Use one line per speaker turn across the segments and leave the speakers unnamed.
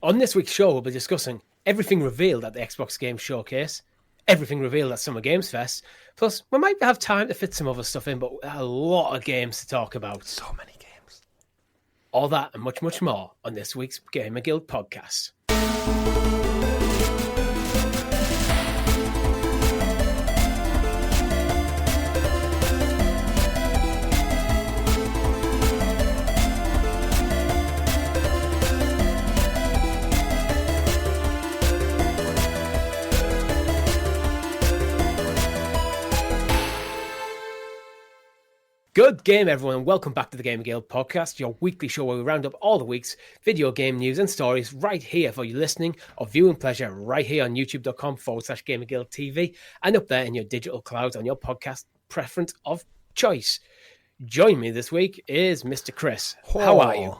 On this week's show, we'll be discussing everything revealed at the Xbox Game Showcase, everything revealed at Summer Games Fest, plus we might have time to fit some other stuff in, but a lot of games to talk about.
So many games.
All that and much, much more on this week's Gamer Guild podcast. Good game, everyone, and welcome back to the Gamer Guild podcast, your weekly show where we round up all the week's video game news and stories right here for your listening or viewing pleasure right here on youtube.com/GamerGuildTV and up there in your digital clouds on your podcast preference of choice. Joining me this week is Mr. Chris. How are you?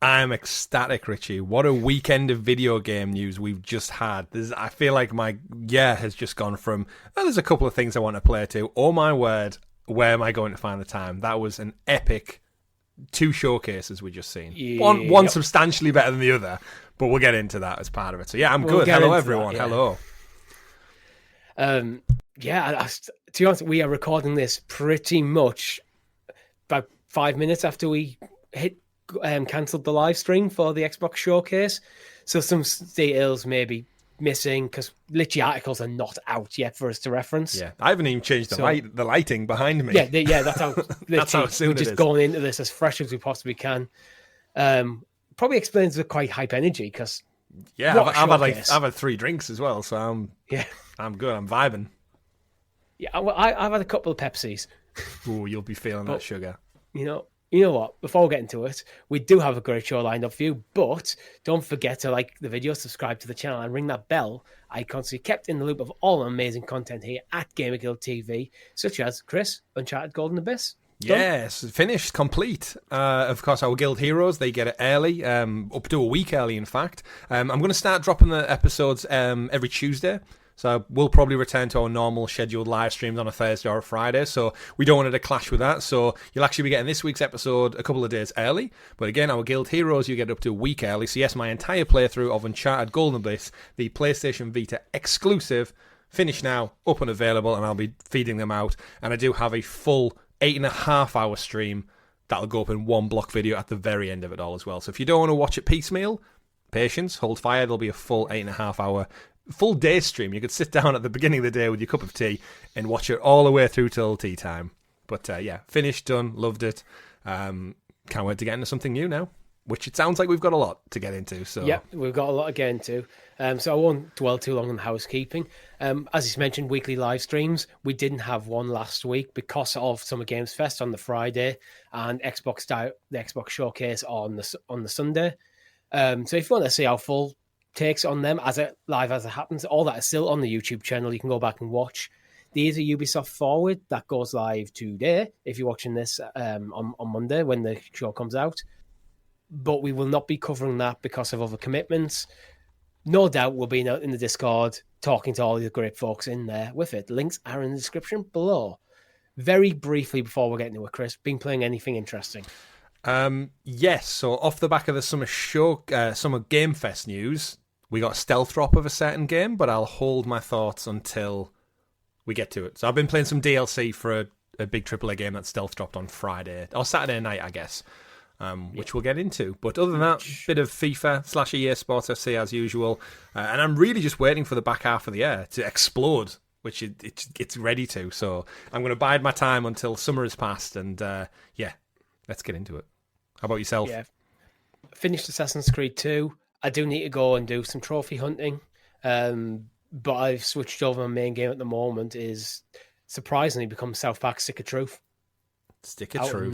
I'm ecstatic, Richie. What a weekend of video game news we've just had. I feel like my year has just gone from, there's a couple of things I want to play to, oh my word, where am I going to find the time? That was an epic 2 showcases we just seen.
Yeah,
one substantially better than the other, but we'll get into that as part of it. So yeah, I'm good. Hello, everyone.
That,
yeah.
Hello. To be honest, we are recording this pretty much about 5 minutes after we cancelled the live stream for the Xbox Showcase. So some details may be missing because literally articles are not out yet for us to reference.
Yeah, I haven't even changed the lighting behind me.
Yeah, that's how
that's how soon
we're just going into this as fresh as we possibly can. Probably explains the quite hype energy because
I've had 3 drinks as well, so I'm good. I'm vibing.
Yeah, I've had a couple of Pepsis.
Ooh, you'll be feeling that sugar.
You know what? Before we get into it, we do have a great show lined up for you, but don't forget to like the video, subscribe to the channel, and ring that bell icon so you're kept in the loop of all the amazing content here at GamerGuildTV, such as Chris, Uncharted Golden Abyss.
Yes, finished, complete. Of course, our guild heroes, they get it early, up to a week early, in fact. I'm going to start dropping the episodes every Tuesday. So we'll probably return to our normal scheduled live streams on a Thursday or a Friday. So we don't want it to clash with that. So you'll actually be getting this week's episode a couple of days early. But again, our guild heroes, you get up to a week early. So yes, my entire playthrough of Uncharted Golden Abyss, the PlayStation Vita exclusive, finished now, up and available, and I'll be feeding them out. And I do have a full 8.5 hour stream that'll go up in one block video at the very end of it all as well. So if you don't want to watch it piecemeal, patience, hold fire. There'll be a full 8.5 hour full day stream. You could sit down at the beginning of the day with your cup of tea and watch it all the way through till tea time. But yeah, finished, done, loved it. Can't wait to get into something new now, which it sounds like we've got a lot to get into. So
yeah, we've got a lot to get into. So I won't dwell too long on housekeeping. As you mentioned, weekly live streams. We didn't have one last week because of Summer Games Fest on the Friday and the Xbox Showcase on the Sunday. So if you want to see our full takes on them as it happens, all that is still on the YouTube channel. You can go back and watch. There's a Ubisoft Forward that goes live today if you're watching this on Monday when the show comes out, but we will not be covering that because of other commitments. No doubt we'll be in the Discord talking to all the great folks in there with it. Links are in the description below. Very briefly before we get into it, Chris, been playing anything interesting?
Yes, so off the back of the Summer Game Fest news, we got a stealth drop of a certain game, but I'll hold my thoughts until we get to it. So I've been playing some DLC for a big AAA game that stealth dropped on Friday, or Saturday night, I guess, which we'll get into. But other than that, bit of FIFA / EA Sports FC as usual, and I'm really just waiting for the back half of the year to explode, which it's ready to. So I'm going to bide my time until summer has passed, and yeah, let's get into it. How about yourself?
Yeah, finished Assassin's Creed 2. I do need to go and do some trophy hunting, but I've switched over. My main game at the moment is surprisingly become South Park Stick of Truth.
Stick of Truth?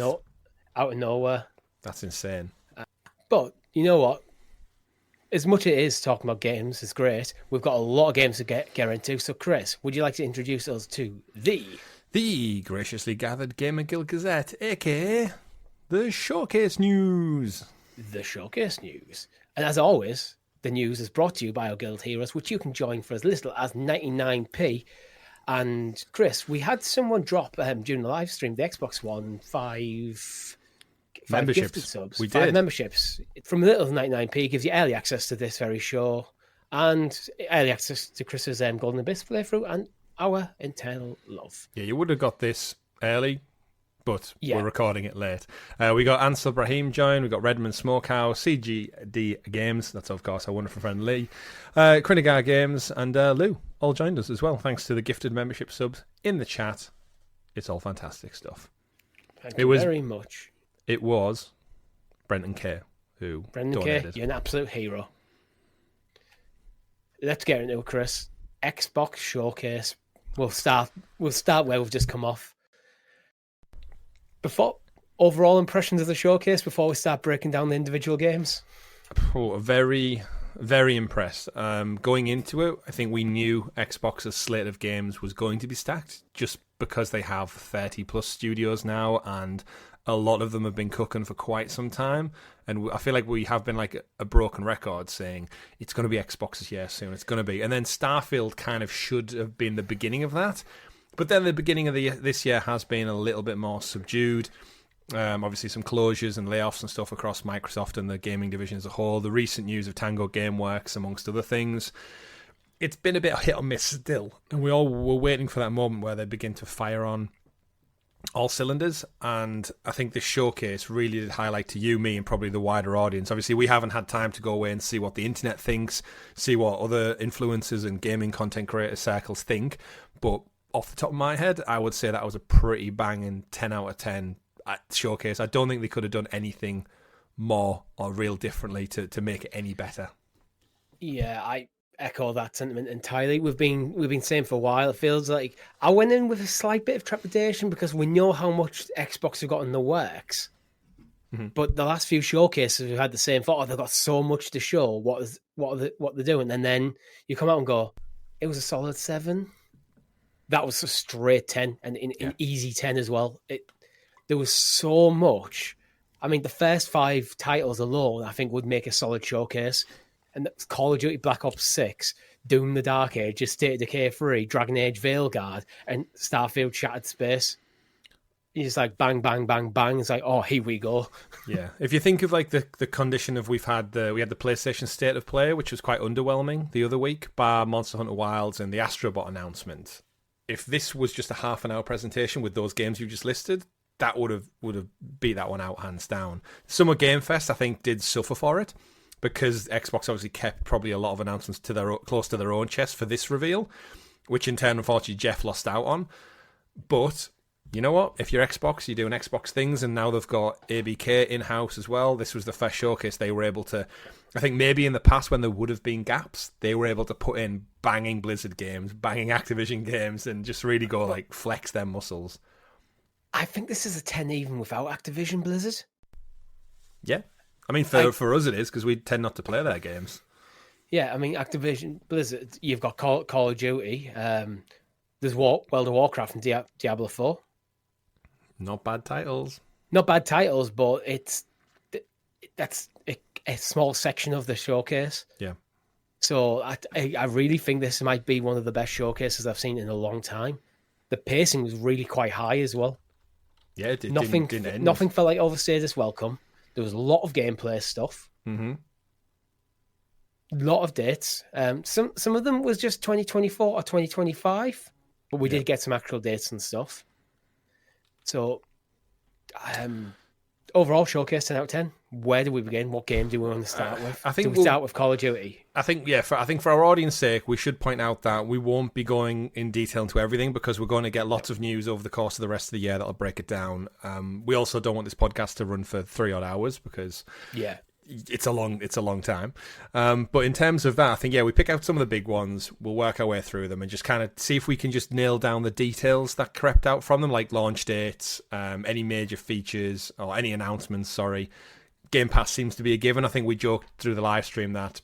Out of nowhere.
That's insane.
But you know what? As much as it is talking about games, it's great. We've got a lot of games to get into. So Chris, would you like to introduce us to the
graciously gathered Gamer Guild Gazette, aka the Showcase News?
The Showcase News. And as always, the news is brought to you by our Guild Heroes, which you can join for as little as 99p. And Chris, we had someone drop during the live stream the Xbox One 5
memberships.
Gifted subs.
We
5
did.
memberships. From a little 99p gives you early access to this very show and early access to Chris's Golden Abyss playthrough and our internal love.
Yeah, you would have got this early, but
Yeah.
we're recording it late. We got Ansel Brahim join, we got Redmond Smokehouse, CGD Games, that's of course our wonderful friend Lee, Krinigar Games, and Lou all joined us as well, thanks to the gifted membership subs in the chat. It's all fantastic stuff.
Thank you very much.
It was Brenton K who donated.
You're an absolute hero. Let's get into it, Chris. Xbox Showcase. We'll start where we've just come off. Before overall impressions of the showcase before we start breaking down the individual games.
Oh, very, very impressed. Going into it, I think we knew Xbox's slate of games was going to be stacked just because they have 30 plus studios now, and a lot of them have been cooking for quite some time. And I feel like we have been like a broken record saying it's going to be Xbox's year soon. It's going to be. And then Starfield kind of should have been the beginning of that. But then the beginning of this year has been a little bit more subdued. Obviously some closures and layoffs and stuff across Microsoft and the gaming division as a whole. The recent news of Tango Gameworks, amongst other things. It's been a bit hit or miss still. And we all were waiting for that moment where they begin to fire on all cylinders. And I think this showcase really did highlight to you, me, and probably the wider audience. Obviously, we haven't had time to go away and see what the internet thinks, see what other influencers and gaming content creator circles think. But off the top of my head, I would say that was a pretty banging 10 out of 10 showcase. I don't think they could have done anything more or real differently to make it any better.
Yeah, I echo that sentiment entirely. We've been saying for a while, it feels like I went in with a slight bit of trepidation because we know how much Xbox have got in the works. Mm-hmm. But the last few showcases we've had the same thought, they've got so much to show what they're doing, and then you come out and go, it was a solid 7. That was a straight 10 and an easy 10 as well. There was so much. I mean, the first 5 titles alone, I think, would make a solid showcase. And that's Call of Duty Black Ops 6, Doom the Dark Ages, State of Decay 3, Dragon Age Veilguard, and Starfield Shattered Space. It's just like bang, bang, bang, bang. It's like, oh, here we go.
Yeah. If you think of like the condition of we had the PlayStation State of Play, which was quite underwhelming the other week, bar Monster Hunter Wilds and the Astrobot announcement. If this was just a half an hour presentation with those games you just listed, that would have beat that one out hands down. Summer Game Fest, I think, did suffer for it because Xbox obviously kept probably a lot of announcements close to their own chest for this reveal, which in turn, unfortunately, Jeff lost out on. But you know what? If you're Xbox, you're doing Xbox things, and now they've got ABK in-house as well. This was the first showcase they were able to, I think maybe in the past when there would have been gaps, they were able to put in banging Blizzard games, banging Activision games, and just really go like flex their muscles.
I think this is a 10 even without Activision Blizzard.
Yeah. I mean, for us it is, because we tend not to play their games.
Yeah, I mean, Activision Blizzard, you've got Call of Duty, there's World of Warcraft and Diablo 4.
Not bad titles.
Not bad titles, but that's a small section of the showcase.
Yeah.
So I really think this might be one of the best showcases I've seen in a long time. The pacing was really quite high as well.
Yeah, it
didn't end. Nothing felt like overstayed its welcome. There was a lot of gameplay stuff.
Mm-hmm.
A lot of dates. Some of them was just 2024 or 2025, but we did get some actual dates and stuff. So, overall showcase 10 out of 10. Where do we begin? What game do we want to start with?
I think
do we start with Call of Duty?
I think for our audience sake, we should point out that we won't be going in detail into everything because we're going to get lots of news over the course of the rest of the year that'll break it down. We also don't want this podcast to run for 3 odd hours because it's a long time. But in terms of that, I think we pick out some of the big ones. We'll work our way through them and just kind of see if we can just nail down the details that crept out from them, like launch dates, any major features or any announcements. Sorry. Game Pass seems to be a given. I think we joked through the live stream that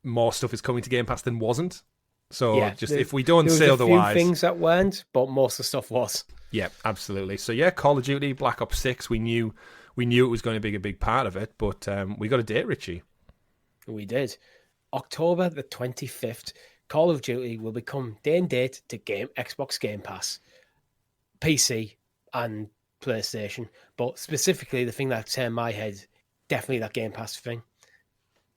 more stuff is coming to Game Pass than wasn't. So if we don't say otherwise,
there was a few things that weren't, but most of the stuff was.
Yeah, absolutely. So Call of Duty Black Ops 6. We knew it was going to be a big part of it, but we got a date, Richie.
We did. October the 25th. Call of Duty will become day and date to Xbox Game Pass, PC, and PlayStation, but specifically the thing that turned my head, definitely that Game Pass thing,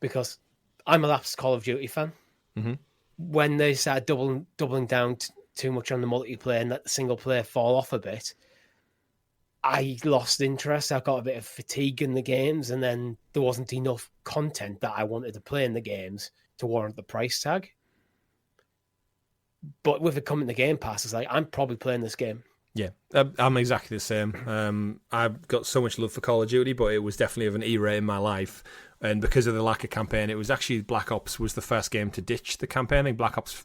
because I'm a lapsed Call of Duty fan.
Mm-hmm.
When they started doubling down too much on the multiplayer and let the single player fall off a bit, I lost interest. I got a bit of fatigue in the games, and then there wasn't enough content that I wanted to play in the games to warrant the price tag. But with it coming to Game Pass, it's like, I'm probably playing this game.
Yeah, I'm exactly the same. I've got so much love for Call of Duty, but it was definitely of an era in my life. And because of the lack of campaign, it was actually Black Ops was the first game to ditch the campaign. I think Black Ops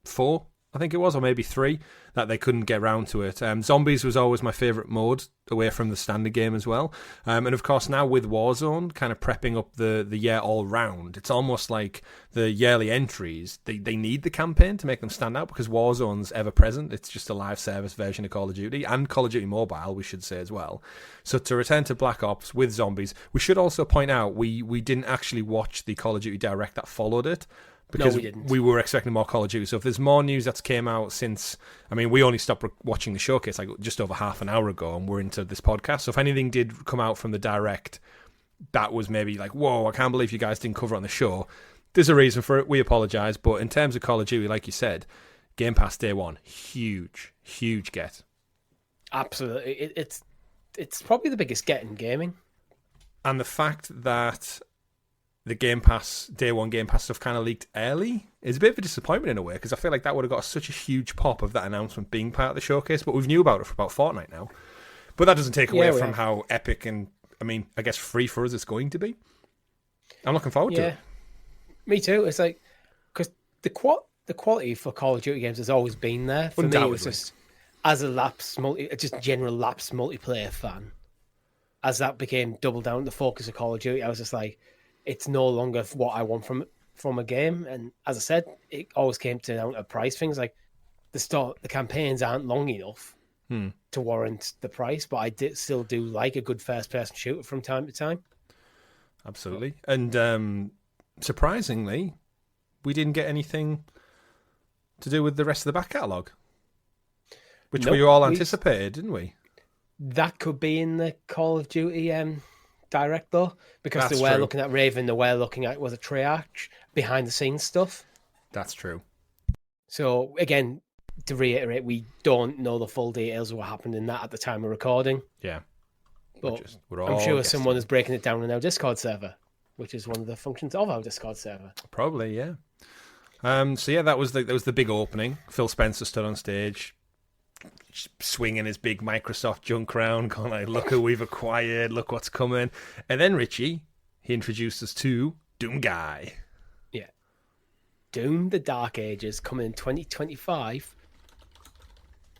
4, I think it was, or maybe 3, that they couldn't get round to it. Zombies was always my favourite mode, away from the standard game as well. And of course now with Warzone kind of prepping up the year all round, it's almost like the yearly entries, they need the campaign to make them stand out, because Warzone's ever present. It's just a live service version of Call of Duty, and Call of Duty Mobile, we should say as well. So to return to Black Ops with Zombies, we should also point out we didn't actually watch the Call of Duty Direct that followed it, because we were expecting more Call of Duty. So if there's more news that's came out since, I mean, we only stopped watching the showcase like just over half an hour ago, and we're into this podcast. So if anything did come out from the Direct that was maybe like, whoa, I can't believe you guys didn't cover it on the show, there's a reason for it. We apologise. But in terms of Call of Duty, like you said, Game Pass day one, huge get.
Absolutely. It's probably the biggest get in gaming.
And the fact that the Game Pass, day one Game Pass stuff kind of leaked early is a bit of a disappointment in a way, because I feel like that would have got such a huge pop of that announcement being part of the showcase, but we've knew about it for about a fortnight now. But that doesn't take away from how epic and, I mean, I guess free for us it's going to be. I'm looking forward to it.
Me too. It's like, because the quality for Call of Duty games has always been there. For me, it was just, as a just general lapsed multiplayer fan, as that became double down the focus of Call of Duty, I was just like, it's no longer what I want from a game. And as I said, it always came down to price things. Like the campaigns aren't long enough to warrant the price, but I still do like a good first-person shooter from time to time.
Absolutely. And surprisingly, we didn't get anything to do with the rest of the back catalogue, which we all anticipated, didn't we? That
could be in the Call of Duty Direct, though, because they were looking at Raven, they were looking at was a Treyarch behind the scenes stuff.
That's true.
So again, to reiterate, we don't know the full details of what happened in that at the time of recording.
Yeah,
but I'm sure someone is breaking it down on our Discord server, which is one of the functions of our Discord server.
Probably, yeah. So yeah, that was the big opening. Phil Spencer stood on stage, swinging his big Microsoft junk round, going like, look who we've acquired, look what's coming. And then Richie, he introduced us to Doom Guy.
Yeah. Doom, the Dark Ages, coming in 2025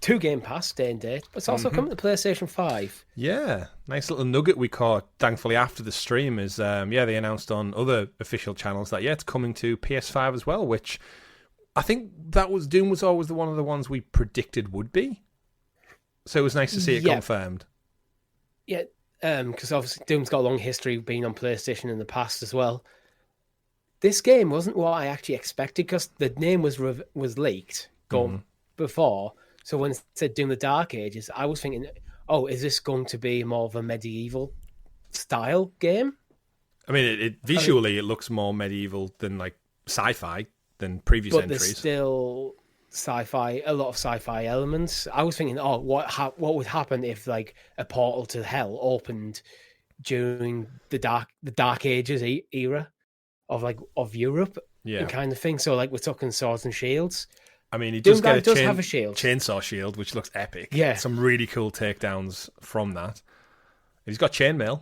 to Game Pass, day and date, but it's also coming to PlayStation 5.
Yeah, nice little nugget we caught, thankfully, after the stream is, they announced on other official channels that, it's coming to PS5 as well, which I think Doom was always one of the ones we predicted would be. So it was nice to see it confirmed.
Yeah, because obviously Doom's got a long history of being on PlayStation in the past as well. This game wasn't what I actually expected, because the name was leaked before. So when it said Doom the Dark Ages, I was thinking, oh, is this going to be more of a medieval style game?
I mean, visually it looks more medieval than like sci-fi than previous entries.
But there's still sci-fi, a lot of sci-fi elements. I was thinking, oh, what would happen if like a portal to hell opened during the Dark Ages era of Europe, and kind of thing. So like we're talking swords and shields.
I mean, he does have a
shield,
chainsaw shield, which looks epic.
Yeah,
some really cool takedowns from that. He's got chainmail.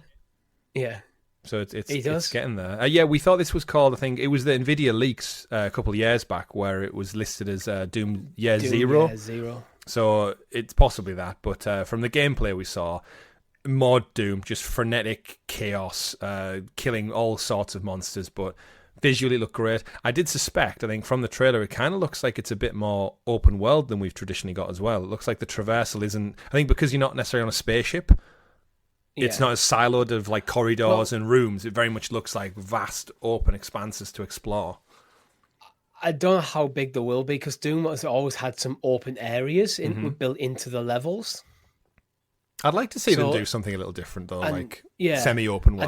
Yeah.
So it's getting there. We thought this was called, I think, it was the NVIDIA leaks a couple of years back where it was listed as Doom Year Zero.
Year Zero.
So it's possibly that. But from the gameplay we saw, mod Doom, just frenetic chaos, killing all sorts of monsters, but visually looked great. I did suspect, I think, from the trailer, it kind of looks like it's a bit more open world than we've traditionally got as well. It looks like the traversal isn't, I think because you're not necessarily on a spaceship, it's not as siloed of like corridors and rooms. It very much looks like vast open expanses to explore.
I don't know how big they will be, because Doom has always had some open areas built into the levels.
I'd like to see them do something a little different though, like semi-open world.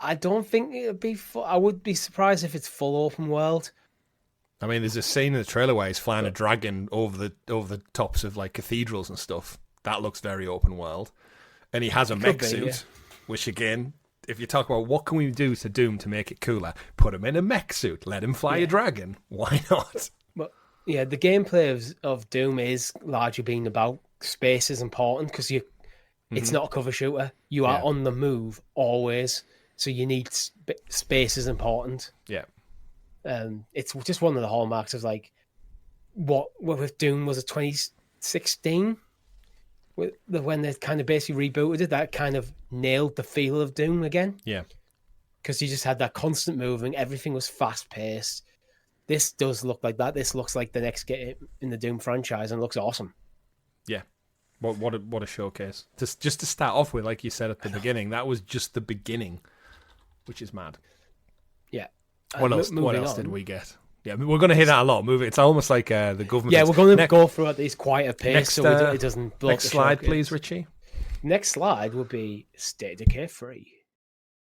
I don't think it'd be. I would be surprised if it's full open world.
I mean, there's a scene in the trailer where he's flying a dragon over the tops of like cathedrals and stuff. That looks very open world, and he has a mech suit, which again, if you talk about what can we do to Doom to make it cooler, put him in a mech suit, let him fly a dragon. Why not?
But yeah, the gameplay of Doom is largely being about space is important because it's not a cover shooter. You are on the move always, so you need space is important.
Yeah.
It's just one of the hallmarks of like what with Doom was it 2016 when they kind of basically rebooted it, that kind of nailed the feel of Doom again.
Yeah,
because you just had that constant moving, everything was fast paced. This does look like that. This looks like the next game in the Doom franchise and looks awesome.
Yeah, what a showcase! Just to start off with, like you said at the beginning, that was just the beginning, which is mad.
Yeah.
What else did we get? Yeah, we're going to hear that a lot. It's almost like the government.
Yeah, we're going to go through at these quieter pace so it doesn't block
next slide, please, Richie.
Next slide will be State of Decay 3.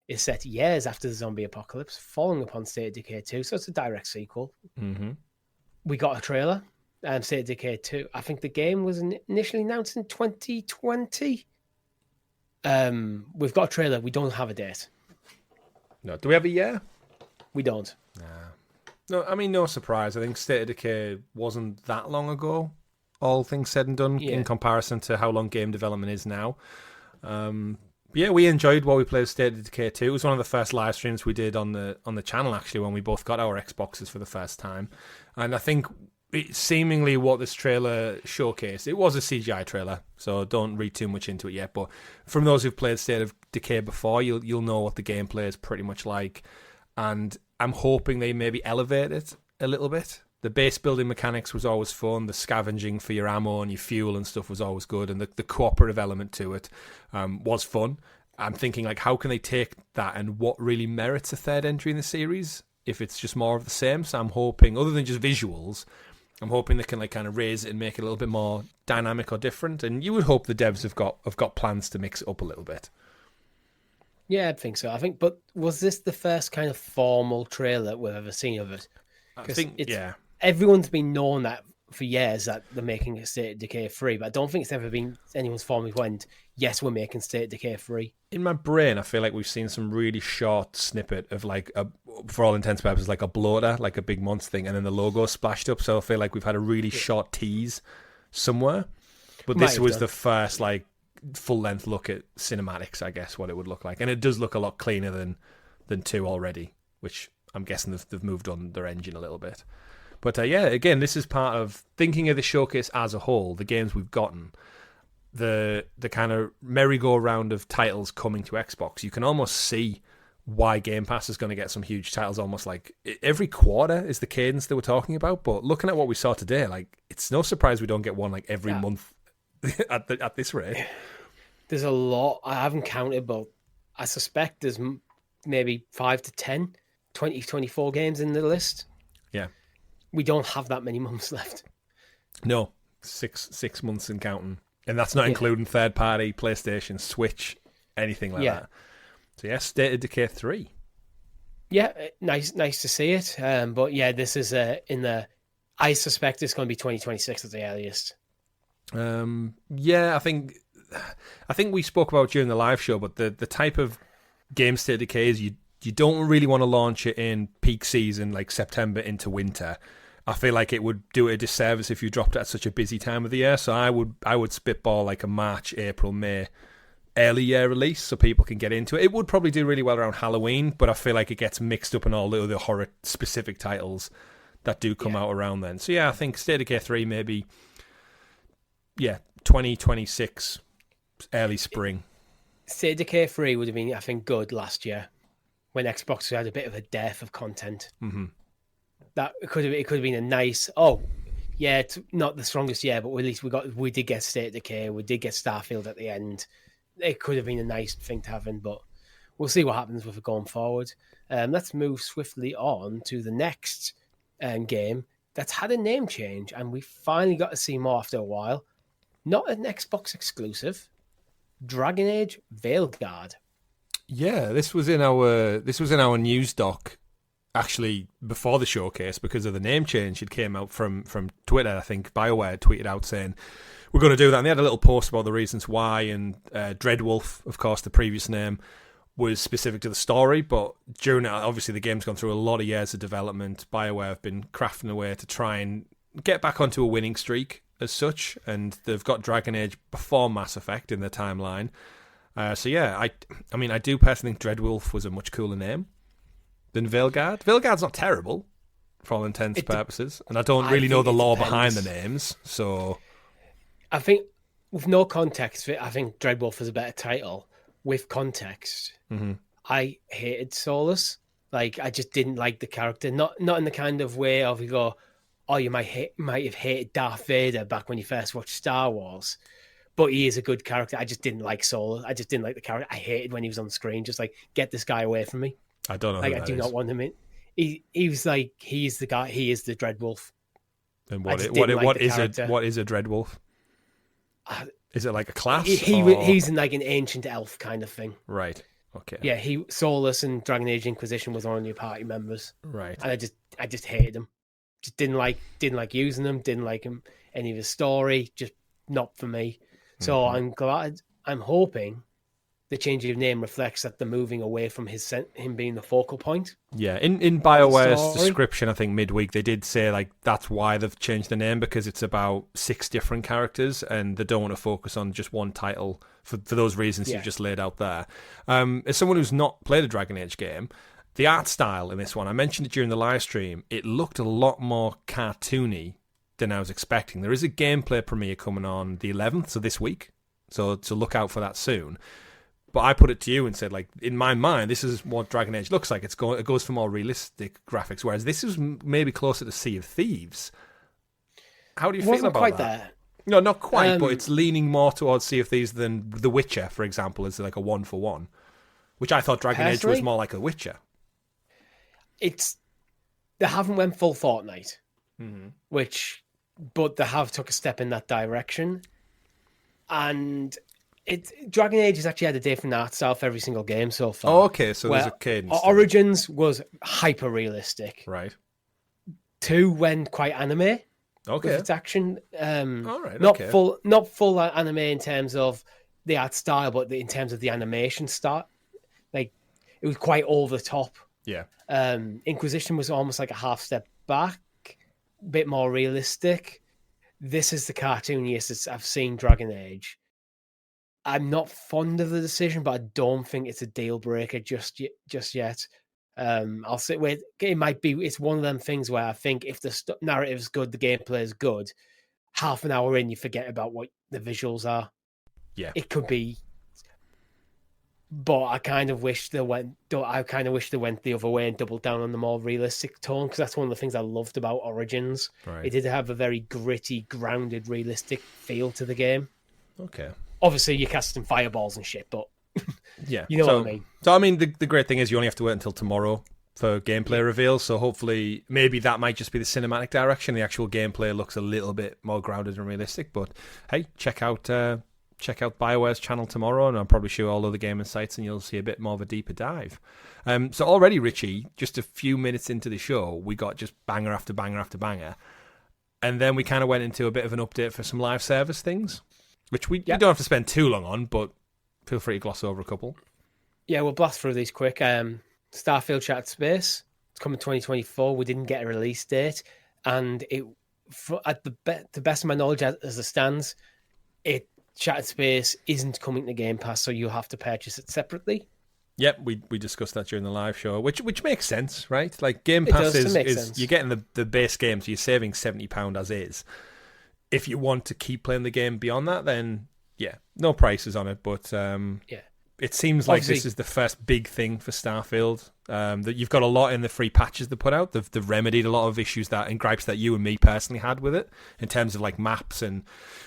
It's set years after the zombie apocalypse, following upon State of Decay 2, so it's a direct sequel.
Mm-hmm.
We got a trailer, State of Decay 2. I think the game was initially announced in 2020. We've got a trailer. We don't have a date.
No. Do we have a year?
We don't.
Nah. No, I mean, no surprise. I think State of Decay wasn't that long ago, all things said and done, in comparison to how long game development is now. Yeah, we enjoyed what we played State of Decay 2. It was one of the first live streams we did on the channel, actually, when we both got our Xboxes for the first time. And I think seemingly what this trailer showcased, it was a CGI trailer, so don't read too much into it yet. But from those who've played State of Decay before, you'll know what the gameplay is pretty much like. And I'm hoping they maybe elevate it a little bit. The base building mechanics was always fun. The scavenging for your ammo and your fuel and stuff was always good. And the cooperative element to it was fun. I'm thinking, like, how can they take that and what really merits a third entry in the series if it's just more of the same? So I'm hoping, other than just visuals, I'm hoping they can like kind of raise it and make it a little bit more dynamic or different. And you would hope the devs have got plans to mix it up a little bit.
Yeah, I think so. But was this the first kind of formal trailer we've ever seen of it?
I think,
everyone's been known that for years that they're making a State of Decay 3, but I don't think it's ever been anyone's formally went, yes, we're making State of Decay 3.
In my brain, I feel like we've seen some really short snippet of like, for all intents and purposes, like a bloater, like a big monster thing, and then the logo splashed up. So I feel like we've had a really short tease somewhere. But this was the first like full-length look at cinematics, I guess, what it would look like. And it does look a lot cleaner than 2 already, which I'm guessing they've moved on their engine a little bit. But yeah, again, this is part of thinking of the showcase as a whole, the games we've gotten, the kind of merry-go-round of titles coming to Xbox. You can almost see why Game Pass is going to get some huge titles almost like every quarter is the cadence that we're talking about. But looking at what we saw today, like, it's no surprise we don't get one like every month at this rate.
There's a lot. I haven't counted, but I suspect there's maybe 5 to 10, 20, 24 games in the list.
Yeah.
We don't have that many months left.
No, 6 months and counting. And that's not including third-party, PlayStation, Switch, anything like that. So yeah, State of Decay 3.
Yeah, nice to see it. But yeah, this is I suspect it's going to be 2026 at the earliest.
Yeah, I think we spoke about during the live show, but the type of game State of Decay is you don't really want to launch it in peak season, like September into winter. I feel like it would do it a disservice if you dropped it at such a busy time of the year. So I would spitball like a March, April, May early year release so people can get into it. It would probably do really well around Halloween, but I feel like it gets mixed up in all the other horror specific titles that do come out around then. So yeah, I think State of Decay 3 maybe 2026 early spring.
State of Decay 3 would have been, I think, good last year when Xbox had a bit of a dearth of content.
Mm-hmm.
That it could have been a nice. It's not the strongest year, but at least we did get State of Decay, we did get Starfield at the end. It could have been a nice thing to have in, but we'll see what happens with it going forward. Let's move swiftly on to the next game that's had a name change, and we finally got to see more after a while. Not an Xbox exclusive, Dragon Age Veilguard.
Yeah, this was in our news doc actually before the showcase because of the name change. It came out from Twitter. I think BioWare tweeted out saying we're going to do that, and they had a little post about the reasons why. And Dreadwolf, of course, the previous name was specific to the story, but during it, obviously the game's gone through a lot of years of development. BioWare have been crafting a way to try and get back onto a winning streak as such, and they've got Dragon Age before Mass Effect in their timeline. So yeah, I mean, I do personally think Dreadwolf was a much cooler name than Veilguard. Veilguard's not terrible for all intents and purposes, and I don't really know the lore behind the names, so...
I think, with no context, I think Dreadwolf is a better title. With context, I hated Solus. Like, I just didn't like the character. Not in the kind of way of you go, oh, you might have hated Darth Vader back when you first watched Star Wars, but he is a good character. I just didn't like Solus. I just didn't like the character. I hated when he was on screen. Just like, get this guy away from me.
I don't know.
Like, I do not want him in. He was like, he's the guy. He is the Dreadwolf.
And what is a Dreadwolf? Is it like a class?
He's like an ancient elf kind of thing.
Right. Okay.
Yeah, Solus and Dragon Age Inquisition was one of your party members.
Right.
And I just hated him. Just didn't like using him. Didn't like him any of his story. Just not for me. So I'm hoping the change of name reflects that they're moving away from him being the focal point.
Yeah, in BioWare's description, I think midweek they did say like that's why they've changed the name, because it's about 6 different characters and they don't want to focus on just one title for those reasons you've just laid out there. As someone who's not played a Dragon Age game, the art style in this one, I mentioned it during the live stream, it looked a lot more cartoony than I was expecting. There is a gameplay premiere coming on the 11th, so this week, so look out for that soon. But I put it to you and said, like, in my mind, this is what Dragon Age looks like. It goes for more realistic graphics, whereas this is maybe closer to Sea of Thieves. How do you feel about that?
Quite there.
No, not quite, but it's leaning more towards Sea of Thieves than The Witcher, for example, is like a 1-for-1, which I thought Dragon Age was more like a Witcher.
They haven't went full Fortnite, but they have took a step in that direction, and Dragon Age has actually had a different art style for every single game so far.
Oh, okay, so there's a cadence.
Origins was hyper realistic.
Right.
2 went quite anime.
Okay.
With its action.
All right.
Not full anime in terms of the art style, but in terms of the animation style. Like, it was quite over the top.
Yeah.
Inquisition was almost like a half step back, a bit more realistic. This is the cartooniest I've seen Dragon Age. I'm not fond of the decision, but I don't think it's a deal breaker just yet. I'll sit with it. Might be. It's one of them things where I think if the narrative's good, the gameplay is good. Half an hour in, you forget about what the visuals are.
Yeah,
it could be. But I kind of wish they went. I kind of wish they went the other way and doubled down on the more realistic tone, because that's one of the things I loved about Origins.
Right.
It did have a very gritty, grounded, realistic feel to the game.
Okay.
Obviously, you're casting fireballs and shit, but
yeah,
you know what I mean.
So, I mean, the great thing is you only have to wait until tomorrow for gameplay reveals. So hopefully, maybe that might just be the cinematic direction. The actual gameplay looks a little bit more grounded and realistic. But hey, check out BioWare's channel tomorrow, and I'm probably sure all other gaming sites, and you'll see a bit more of a deeper dive. So already, Richie, just a few minutes into the show, we got just banger after banger after banger, and then we kind of went into a bit of an update for some live service things, which we don't have to spend too long on, but feel free to gloss over a couple.
Yeah, we'll blast through these quick. Starfield Shattered Space, it's coming 2024. We didn't get a release date, and at the best of my knowledge, as it stands, Shattered Space isn't coming to Game Pass, so you'll have to purchase it separately.
Yep, we discussed that during the live show, which makes sense, right? Like Game Pass is you're getting the base game, so you're saving £70 as is. If you want to keep playing the game beyond that, then yeah, no prices on it. But it seems like this is the first big thing for Starfield. That you've got a lot in the free patches they put out. They've remedied a lot of issues and gripes that you and me personally had with it in terms of like maps and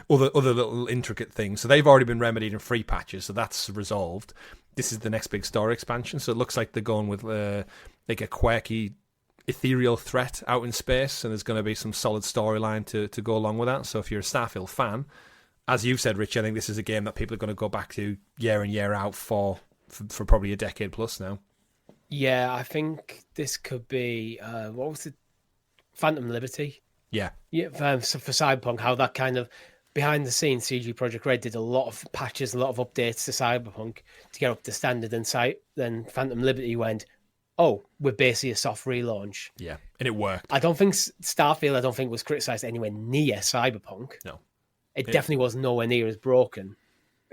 other little intricate things. So they've already been remedied in free patches, so that's resolved. This is the next big story expansion. So it looks like they're going with like a quirky, ethereal threat out in space, and there's going to be some solid storyline to go along with that. So if you're a Starfield fan, as you've said, Rich, I think this is a game that people are going to go back to year in, year out for probably a decade plus now.
Yeah, I think this could be what was it? Phantom Liberty.
Yeah.
Yeah, for Cyberpunk, how that kind of behind the scenes CG Projekt Red did a lot of patches, a lot of updates to Cyberpunk to get up to standard, and then Phantom Liberty went, oh, we're basically a soft relaunch.
Yeah, and it worked.
I don't think Starfield was criticised anywhere near Cyberpunk.
No.
It definitely was nowhere near as broken.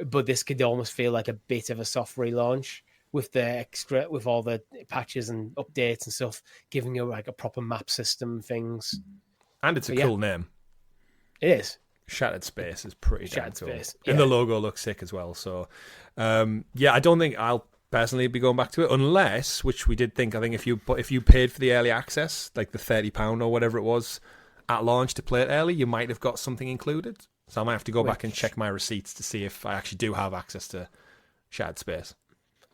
But this could almost feel like a bit of a soft relaunch with all the patches and updates and stuff, giving you like a proper map system and things.
And it's a cool name.
It is.
Shattered Space is pretty damn cool.
Space, yeah.
And the logo looks sick as well. So, I don't think I'll personally be going back to it unless, which we did think, I think if you paid for the early access, like the £30 or whatever it was at launch to play it early, you might have got something included. So I might have to go back and check my receipts to see if I actually do have access to Shattered Space.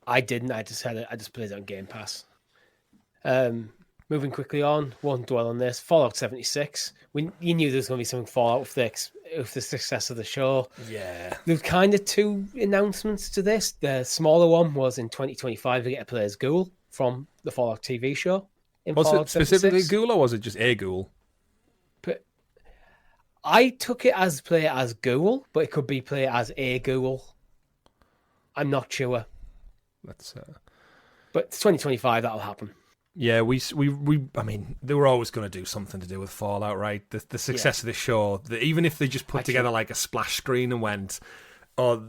I didn't. I just played it on Game Pass. Moving quickly on, won't dwell on this. Fallout 76. You knew there was going to be something Fallout with the success of the show.
Yeah.
There's kind of two announcements to this. The smaller one was in 2025 we get to play as Ghoul from the Fallout TV show.
Was
Fallout
it specifically
76.
Ghoul or was it just a Ghoul?
But I took it as play as Ghoul, but it could be play as a Ghoul. I'm not sure.
But
it's 2025, that'll happen.
Yeah, I mean, they were always going to do something to do with Fallout, right? The success of the show, even if they just put together like a splash screen and went, oh,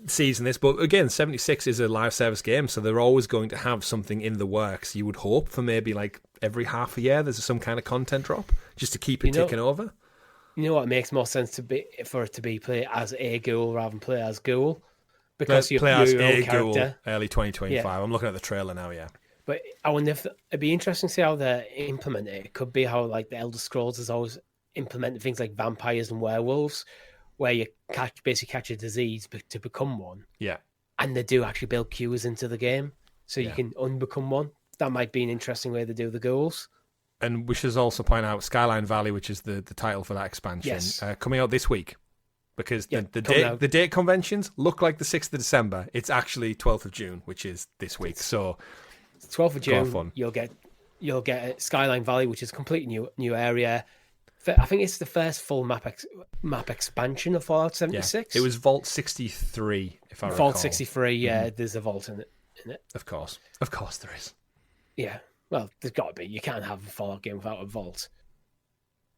season this. But again, 76 is a live service game, so they're always going to have something in the works. You would hope for maybe like every half a year there's some kind of content drop just to keep it ticking over.
You know what makes more sense for it to be play as a Ghoul rather than play as Ghoul? Because you play as a Ghoul
early 2025. Yeah. I'm looking at the trailer now, yeah.
But I wonder if it'd be interesting to see how they implement it. It could be how like the Elder Scrolls has always implemented things like vampires and werewolves, where you basically catch a disease to become one.
Yeah.
And they do actually build cures into the game, so you can unbecome one. That might be an interesting way to do the goals.
And we should also point out Skyline Valley, which is the title for that expansion, coming out this week. Because the date conventions look like the 6th of December. It's actually 12th of June, which is this week. So
12th of June, you'll get Skyline Valley, which is a completely new area. I think it's the first full map expansion of Fallout 76.
Yeah. It was Vault 63, if I recall.
Vault 63, yeah, there's a vault in it.
Of course there is.
Yeah, well, there's got to be. You can't have a Fallout game without a vault.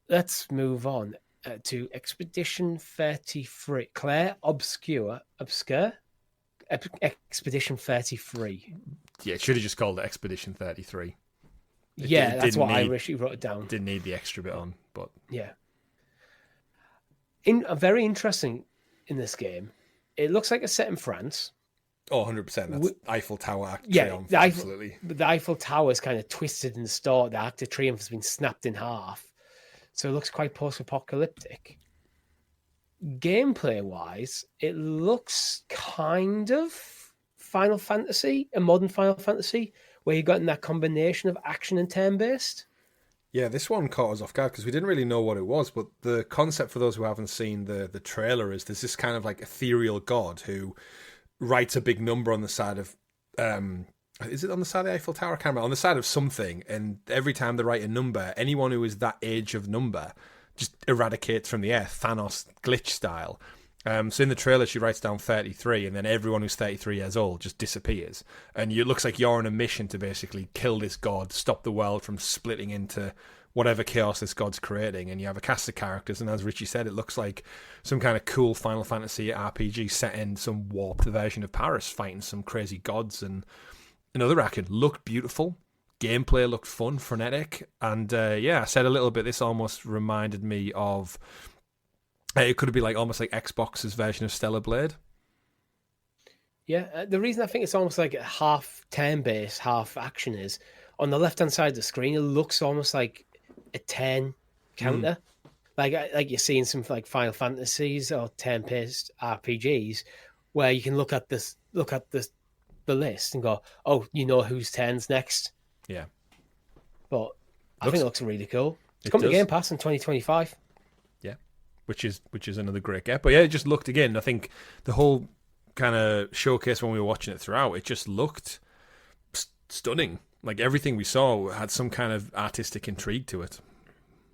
Let's move on to Expedition 33. Claire, Obscure. Expedition 33.
Yeah, it should have just called it Expedition 33.
That's what I actually wrote it down.
Didn't need the extra bit on, but
yeah. Very interesting in this game. It looks like it's set in France.
Oh, 100%. That's Eiffel Tower.
Absolutely. The Eiffel Tower is kind of twisted in the start. The Arc de Triomphe has been snapped in half. So it looks quite post-apocalyptic. Gameplay-wise, it looks kind of Final Fantasy, a modern Final Fantasy, where you've got that combination of action and turn-based.
Yeah, this one caught us off guard because we didn't really know what it was, but the concept for those who haven't seen the trailer is there's this kind of like ethereal god who writes a big number on the side of... is it on the side of the Eiffel Tower? I can't remember. On the side of something, and every time they write a number, anyone who is that age of number just eradicates from the earth, Thanos glitch style. So in the trailer, she writes down 33, and then everyone who's 33 years old just disappears. And it looks like you're on a mission to basically kill this god, stop the world from splitting into whatever chaos this god's creating. And you have a cast of characters, and as Richie said, it looks like some kind of cool Final Fantasy RPG set in some warped version of Paris, fighting some crazy gods. And another record looked beautiful. Gameplay looked fun, frenetic. And I said a little bit, this almost reminded me of... it could be almost like Xbox's version of Stellar Blade.
Yeah, the reason I think it's almost like half turn-based, half action is on the left-hand side of the screen, it looks almost like a turn counter. Like you're seeing some like Final Fantasies or turn-based RPGs where you can look at the list and go, oh, you know whose turn's next.
Yeah.
But I think it looks really cool. It's coming to Game Pass in 2025.
which is another great get. But yeah, it just looked, again, I think the whole kind of showcase when we were watching it throughout, it just looked stunning. Like everything we saw had some kind of artistic intrigue to it.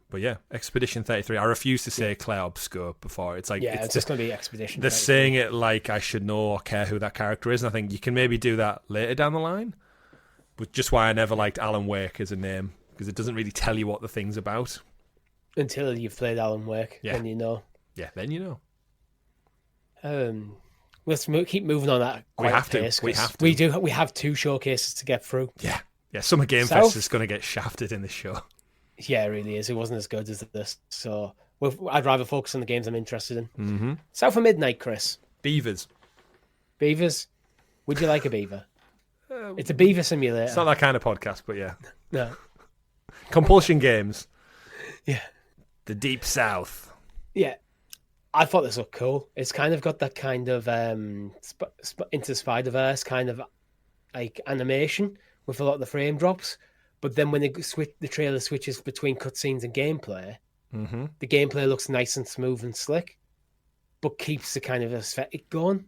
But yeah, Expedition 33. I refuse to say Claire Obscure before. It's like,
it's just going to be Expedition.
They're
33.
saying it like I should know or care who that character is, and I think you can maybe do that later down the line. But just why I never liked Alan Wake as a name, because it doesn't really tell you what the thing's about.
Until you've played Alan Wake, then you know.
Yeah, then you
know. Let's keep moving on at quite a pace.
We have to.
We have 2 showcases to get through.
Yeah. Summer Game Fest is going to get shafted in this show.
Yeah, it really is. It wasn't as good as this. So I'd rather focus on the games I'm interested in.
Mm-hmm.
South of Midnight, Chris.
Beavers.
Would you like a beaver? It's a beaver simulator.
It's not that kind of podcast, but yeah.
No. Compulsion
Games.
Yeah.
The Deep South.
Yeah. I thought this looked cool. It's kind of got that kind of Into Spider-Verse kind of like animation with a lot of the frame drops. But then when the trailer switches between cutscenes and gameplay, the gameplay looks nice and smooth and slick, but keeps the kind of aesthetic going.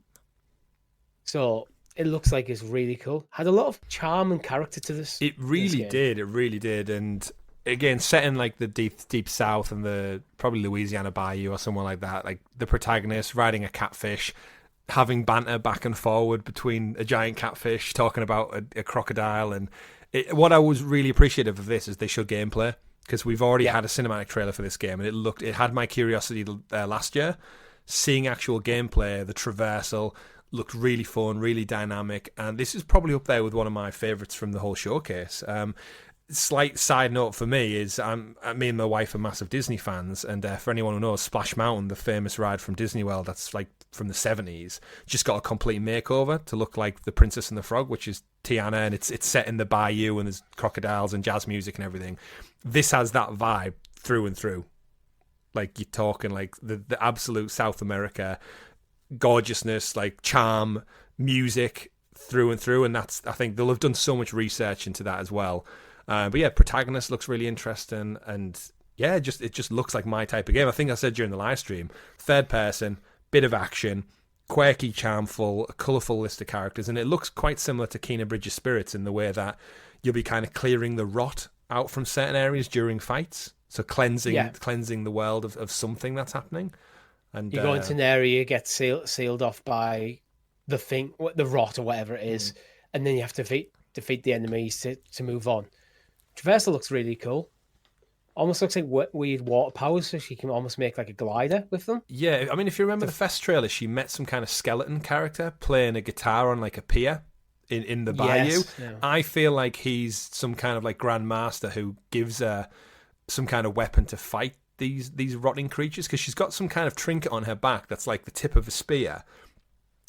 So it looks like it's really cool. Had a lot of charm and character to this.
It really did. And again, set in like the deep south and the probably Louisiana Bayou or somewhere like that. Like the protagonist riding a catfish, having banter back and forward between a giant catfish, talking about a crocodile. And what I was really appreciative of this is they showed gameplay, because we've already had a cinematic trailer for this game, and it had my curiosity last year. Seeing actual gameplay, the traversal looked really fun, really dynamic, and this is probably up there with one of my favourites from the whole showcase. Slight side note for me is me and my wife are massive Disney fans, and for anyone who knows, Splash Mountain, the famous ride from Disney World that's like from the 70s, just got a complete makeover to look like The Princess and the Frog, which is Tiana, and it's set in the bayou and there's crocodiles and jazz music and everything. This has that vibe through and through. Like, you're talking like the absolute South America gorgeousness, like charm, music through and through, and I think they'll have done so much research into that as well. But yeah, protagonist looks really interesting, and yeah, it just looks like my type of game. I think I said during the live stream, third person, bit of action, quirky, charmful, a colourful list of characters, and it looks quite similar to Kena Bridge of Spirits in the way that you'll be kind of clearing the rot out from certain areas during fights, so cleansing the world of something that's happening. And
you go into an area, get sealed off by the rot or whatever it is, and then you have to defeat the enemies to move on. Traversal looks really cool. Almost looks like weird water powers, so she can almost make like a glider with them. Yeah,
I mean, if you remember the Fest trailer, she met some kind of skeleton character playing a guitar on like a pier in the bayou.
Yes, yeah.
I feel like he's some kind of like grandmaster who gives her some kind of weapon to fight these rotting creatures, because she's got some kind of trinket on her back that's like the tip of a spear,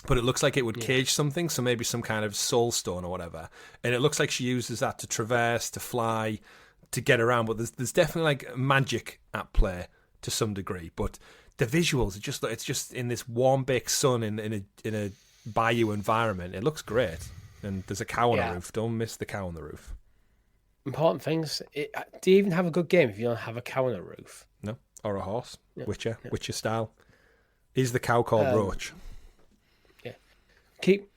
but it looks like it would cage something, so maybe some kind of soul stone or whatever. And it looks like she uses that to traverse, to fly, to get around. But there's definitely like magic at play to some degree. But the visuals, it's just in this warm baked sun in a bayou environment. It looks great. And there's a cow on the roof. Don't miss the cow on the roof.
Important things. Do you even have a good game if you don't have a cow on a roof?
No, or a horse. No. Witcher style. Is the cow called Roach?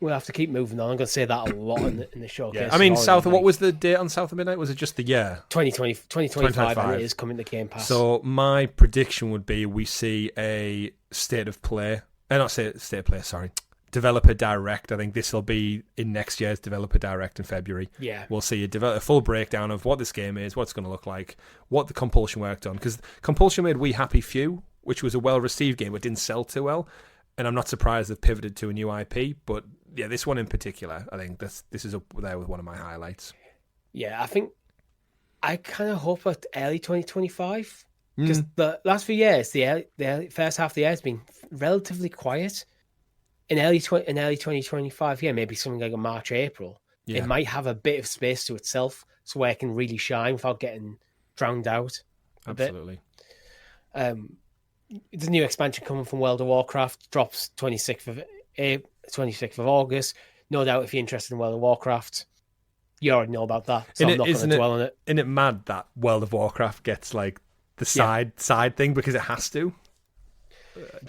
We'll have to keep moving on. I'm going to say that a lot in the showcase.
Yeah. I mean, what was the date on South of Midnight? Was it just the year?
2025, and it is coming to Game Pass.
So my prediction would be we see a Developer Direct. I think this will be in next year's Developer Direct in February.
Yeah.
We'll see a full breakdown of what this game is, what it's going to look like, what the Compulsion worked on. Because Compulsion made We Happy Few, which was a well-received game, but didn't sell too well. And I'm not surprised they've pivoted to a new IP, but yeah, this one in particular, I think this is up there with one of my highlights.
Yeah, I kind of hope at early 2025, because the last few years, the first half of the year has been relatively quiet. In early 2025, maybe something like a March, April, it might have a bit of space to itself, so where it can really shine without getting drowned out.
Absolutely.
The new expansion coming from World of Warcraft drops 26th of August. No doubt, if you're interested in World of Warcraft, you already know about that. So I'm not going to dwell on it.
Isn't it mad that World of Warcraft gets like the side thing because it has to?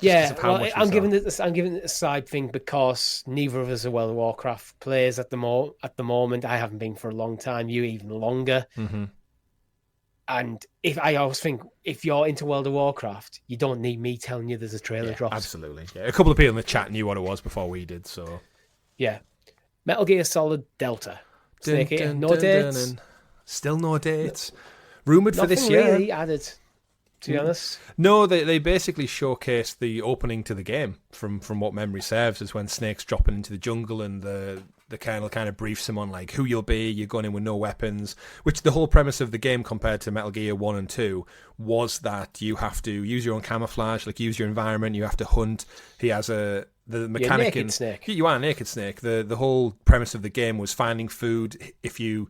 Yeah,
of how
well,
much
I'm giving it a side thing because neither of us are World of Warcraft players at the moment. I haven't been for a long time. You even longer.
Mm-hmm.
And I always think if you're into World of Warcraft, you don't need me telling you there's a trailer dropped.
Absolutely. Yeah, a couple of people in the chat knew what it was before we did. So
yeah, Metal Gear Solid Delta. Snake Eater, no dates.
Still no dates. Rumored for this
Nothing
year.
really added, to be honest.
No, they basically showcased the opening to the game from what memory serves, is when Snake's dropping into the jungle and the colonel kind of briefs him on like who you'll be. You're going in with no weapons, which the whole premise of the game compared to Metal Gear 1 and 2 was that you have to use your own camouflage, like use your environment, you have to hunt. He has the mechanic in
Snake.
You are naked Snake. The whole premise of the game was finding food. If you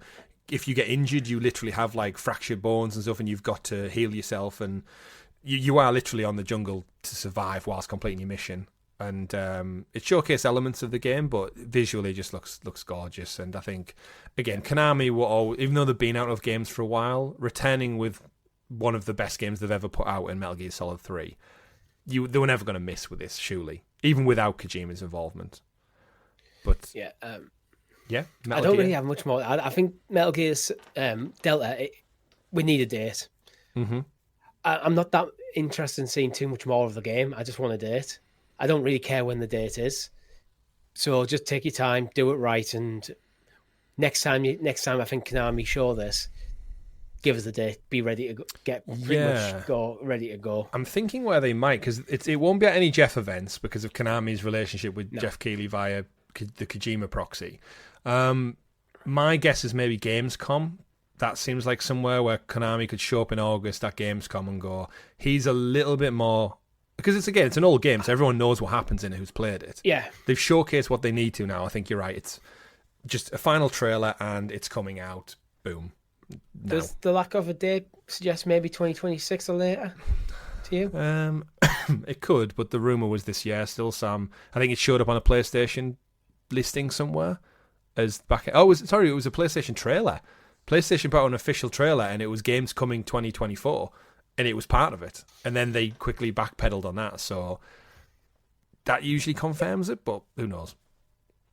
get injured, you literally have like fractured bones and stuff, and you've got to heal yourself, and you are literally on the jungle to survive whilst completing your mission. And it showcased elements of the game, but visually just looks gorgeous. And I think, again, Konami were even though they've been out of games for a while, returning with one of the best games they've ever put out in Metal Gear Solid 3. They were never going to miss with this, surely, even without Kojima's involvement. But
yeah,
Metal
I don't
Gear.
really have much more. I think Metal Gear Delta. We need a date.
Mm-hmm.
I'm not that interested in seeing too much more of the game. I just want a date. I don't really care when the date is. So just take your time, do it right, and next time I think Konami show this, give us a date. Be ready to go. Ready to go.
I'm thinking where they might, because it won't be at any Jeff events because of Konami's relationship with Jeff Keighley via the Kojima proxy. My guess is maybe Gamescom. That seems like somewhere where Konami could show up in August at Gamescom and go, he's a little bit more... Because it's an old game, so everyone knows what happens in it who's played it.
Yeah.
They've showcased what they need to now. I think you're right. It's just a final trailer and it's coming out. Boom.
Does the lack of a date suggest maybe 2026 or later to you?
It could, but the rumour was this year still, Sam. I think it showed up on a PlayStation listing somewhere. It was a PlayStation trailer. PlayStation put out an official trailer and it was games coming 2024. And it was part of it. And then they quickly backpedaled on that. So that usually confirms it, but who knows?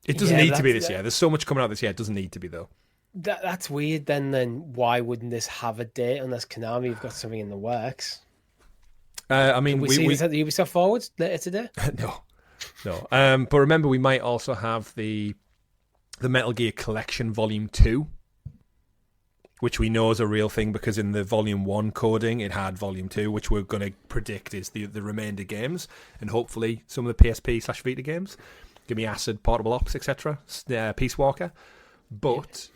It doesn't need to be this year. There's so much coming out this year. It doesn't need to be, though.
That's weird. Then why wouldn't this have a date unless Konami have got something in the works?
I mean,
we see this at the Ubisoft Forwards later today?
No. But remember, we might also have the Metal Gear Collection Volume 2. Which we know is a real thing because in the Volume 1 coding, it had Volume 2, which we're going to predict is the remainder games, and hopefully some of the PSP/Vita games. Give me Acid, Portable Ops, etc., Peace Walker. But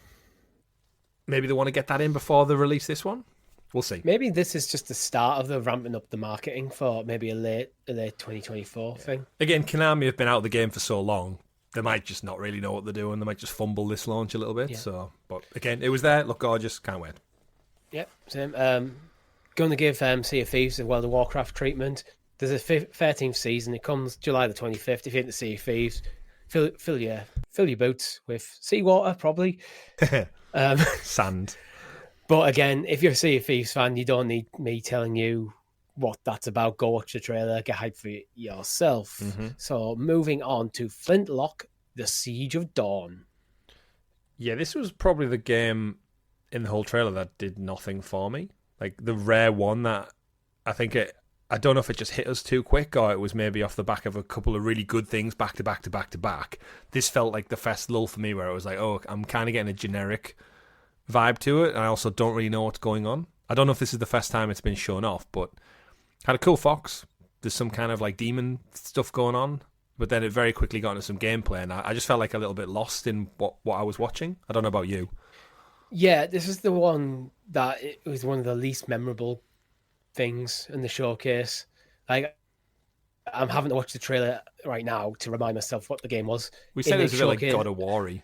maybe they want to get that in before they release this one. We'll see.
Maybe this is just the start of the ramping up the marketing for maybe a late 2024 thing.
Again, Konami have been out of the game for so long. They might just not really know what they're doing. They might just fumble this launch a little bit. Yeah. So, but again, it was there. Looked gorgeous. Can't wait.
Yep, same. Going to give Sea of Thieves the World of Warcraft treatment. There's a 13th season. It comes July the 25th. If you're into Sea of Thieves, fill your boots with seawater, probably.
Sand.
But again, if you're a Sea of Thieves fan, you don't need me telling you what that's about. Go watch the trailer, get hyped for it yourself. Mm-hmm. So moving on to Flintlock, The Siege of Dawn.
Yeah, this was probably the game in the whole trailer that did nothing for me. Like the rare one that I don't know if it just hit us too quick or it was maybe off the back of a couple of really good things back to back to back to back. This felt like the first lull for me where it was like, oh, I'm kind of getting a generic vibe to it. And I also don't really know what's going on. I don't know if this is the first time it's been shown off, but had a cool fox. There's some kind of like demon stuff going on, but then it very quickly got into some gameplay, and I just felt like a little bit lost in what I was watching. I don't know about you.
Yeah, this is the one that it was one of the least memorable things in the showcase. Like, I'm having to watch the trailer right now to remind myself what the game was.
We said it was a bit like God of War-y.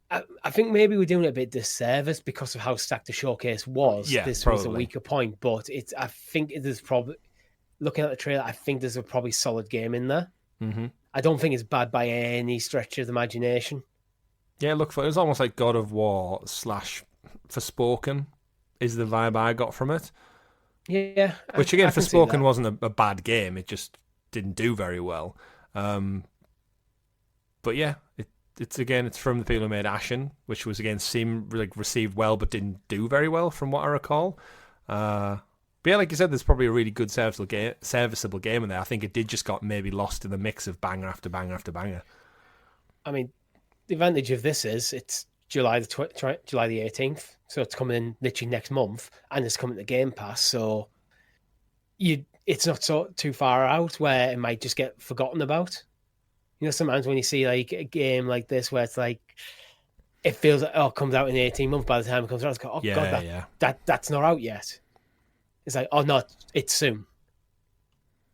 I think maybe we're doing it a bit disservice because of how stacked the showcase was.
Yeah,
this
probably
was a weaker point, but I think there's probably, looking at the trailer, I think there's a probably solid game in there.
Mm-hmm.
I don't think it's bad by any stretch of the imagination.
Yeah, it was almost like God of War / Forspoken is the vibe I got from it.
Yeah,
Which again,
I can see
Forspoken
that.
wasn't a bad game. It just didn't do very well. But yeah, it's from the people who made Ashen, which was again seemed like received well but didn't do very well from what I recall. But yeah, like you said, there's probably a really good serviceable game in there. I think it did just got maybe lost in the mix of banger after banger after banger.
I mean, the advantage of this is it's July July the 18th, so it's coming in literally next month, and it's coming to Game Pass. So it's not so too far out where it might just get forgotten about. You know, sometimes when you see like a game like this where it's like it feels like it comes out in 18 months. By the time it comes out, it's like, oh god, that's not out yet. It's like, oh no, it's soon.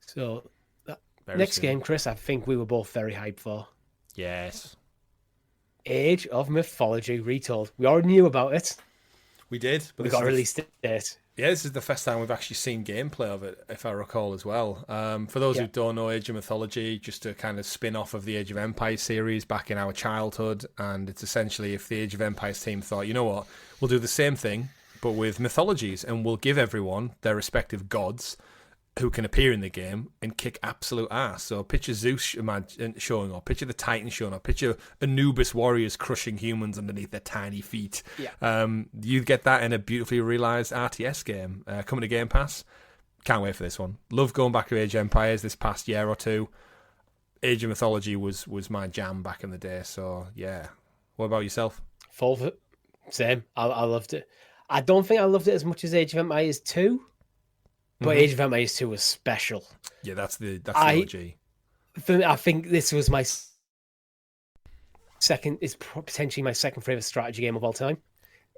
So next game, Chris, I think we were both very hyped for.
Yes.
Age of Mythology Retold. We already knew about it.
We did, but
we got a release date.
Yeah, this is the first time we've actually seen gameplay of it, if I recall as well. For those who don't know, Age of Mythology, just a kind of spin-off of the Age of Empires series back in our childhood, and it's essentially if the Age of Empires team thought, you know what, we'll do the same thing, but with mythologies, and we'll give everyone their respective gods who can appear in the game and kick absolute ass. So picture Zeus showing up, picture the Titans showing up, picture Anubis warriors crushing humans underneath their tiny feet.
Yeah.
You get that in a beautifully realised RTS game. Coming to Game Pass. Can't wait for this one. Love going back to Age of Empires this past year or two. Age of Mythology was my jam back in the day, so yeah. What about yourself?
Full of it. Same. I loved it. I don't think I loved it as much as Age of Empires 2. But Age of Empires 2 was special.
Yeah, that's the OG.
I think this was my potentially my second favourite strategy game of all time,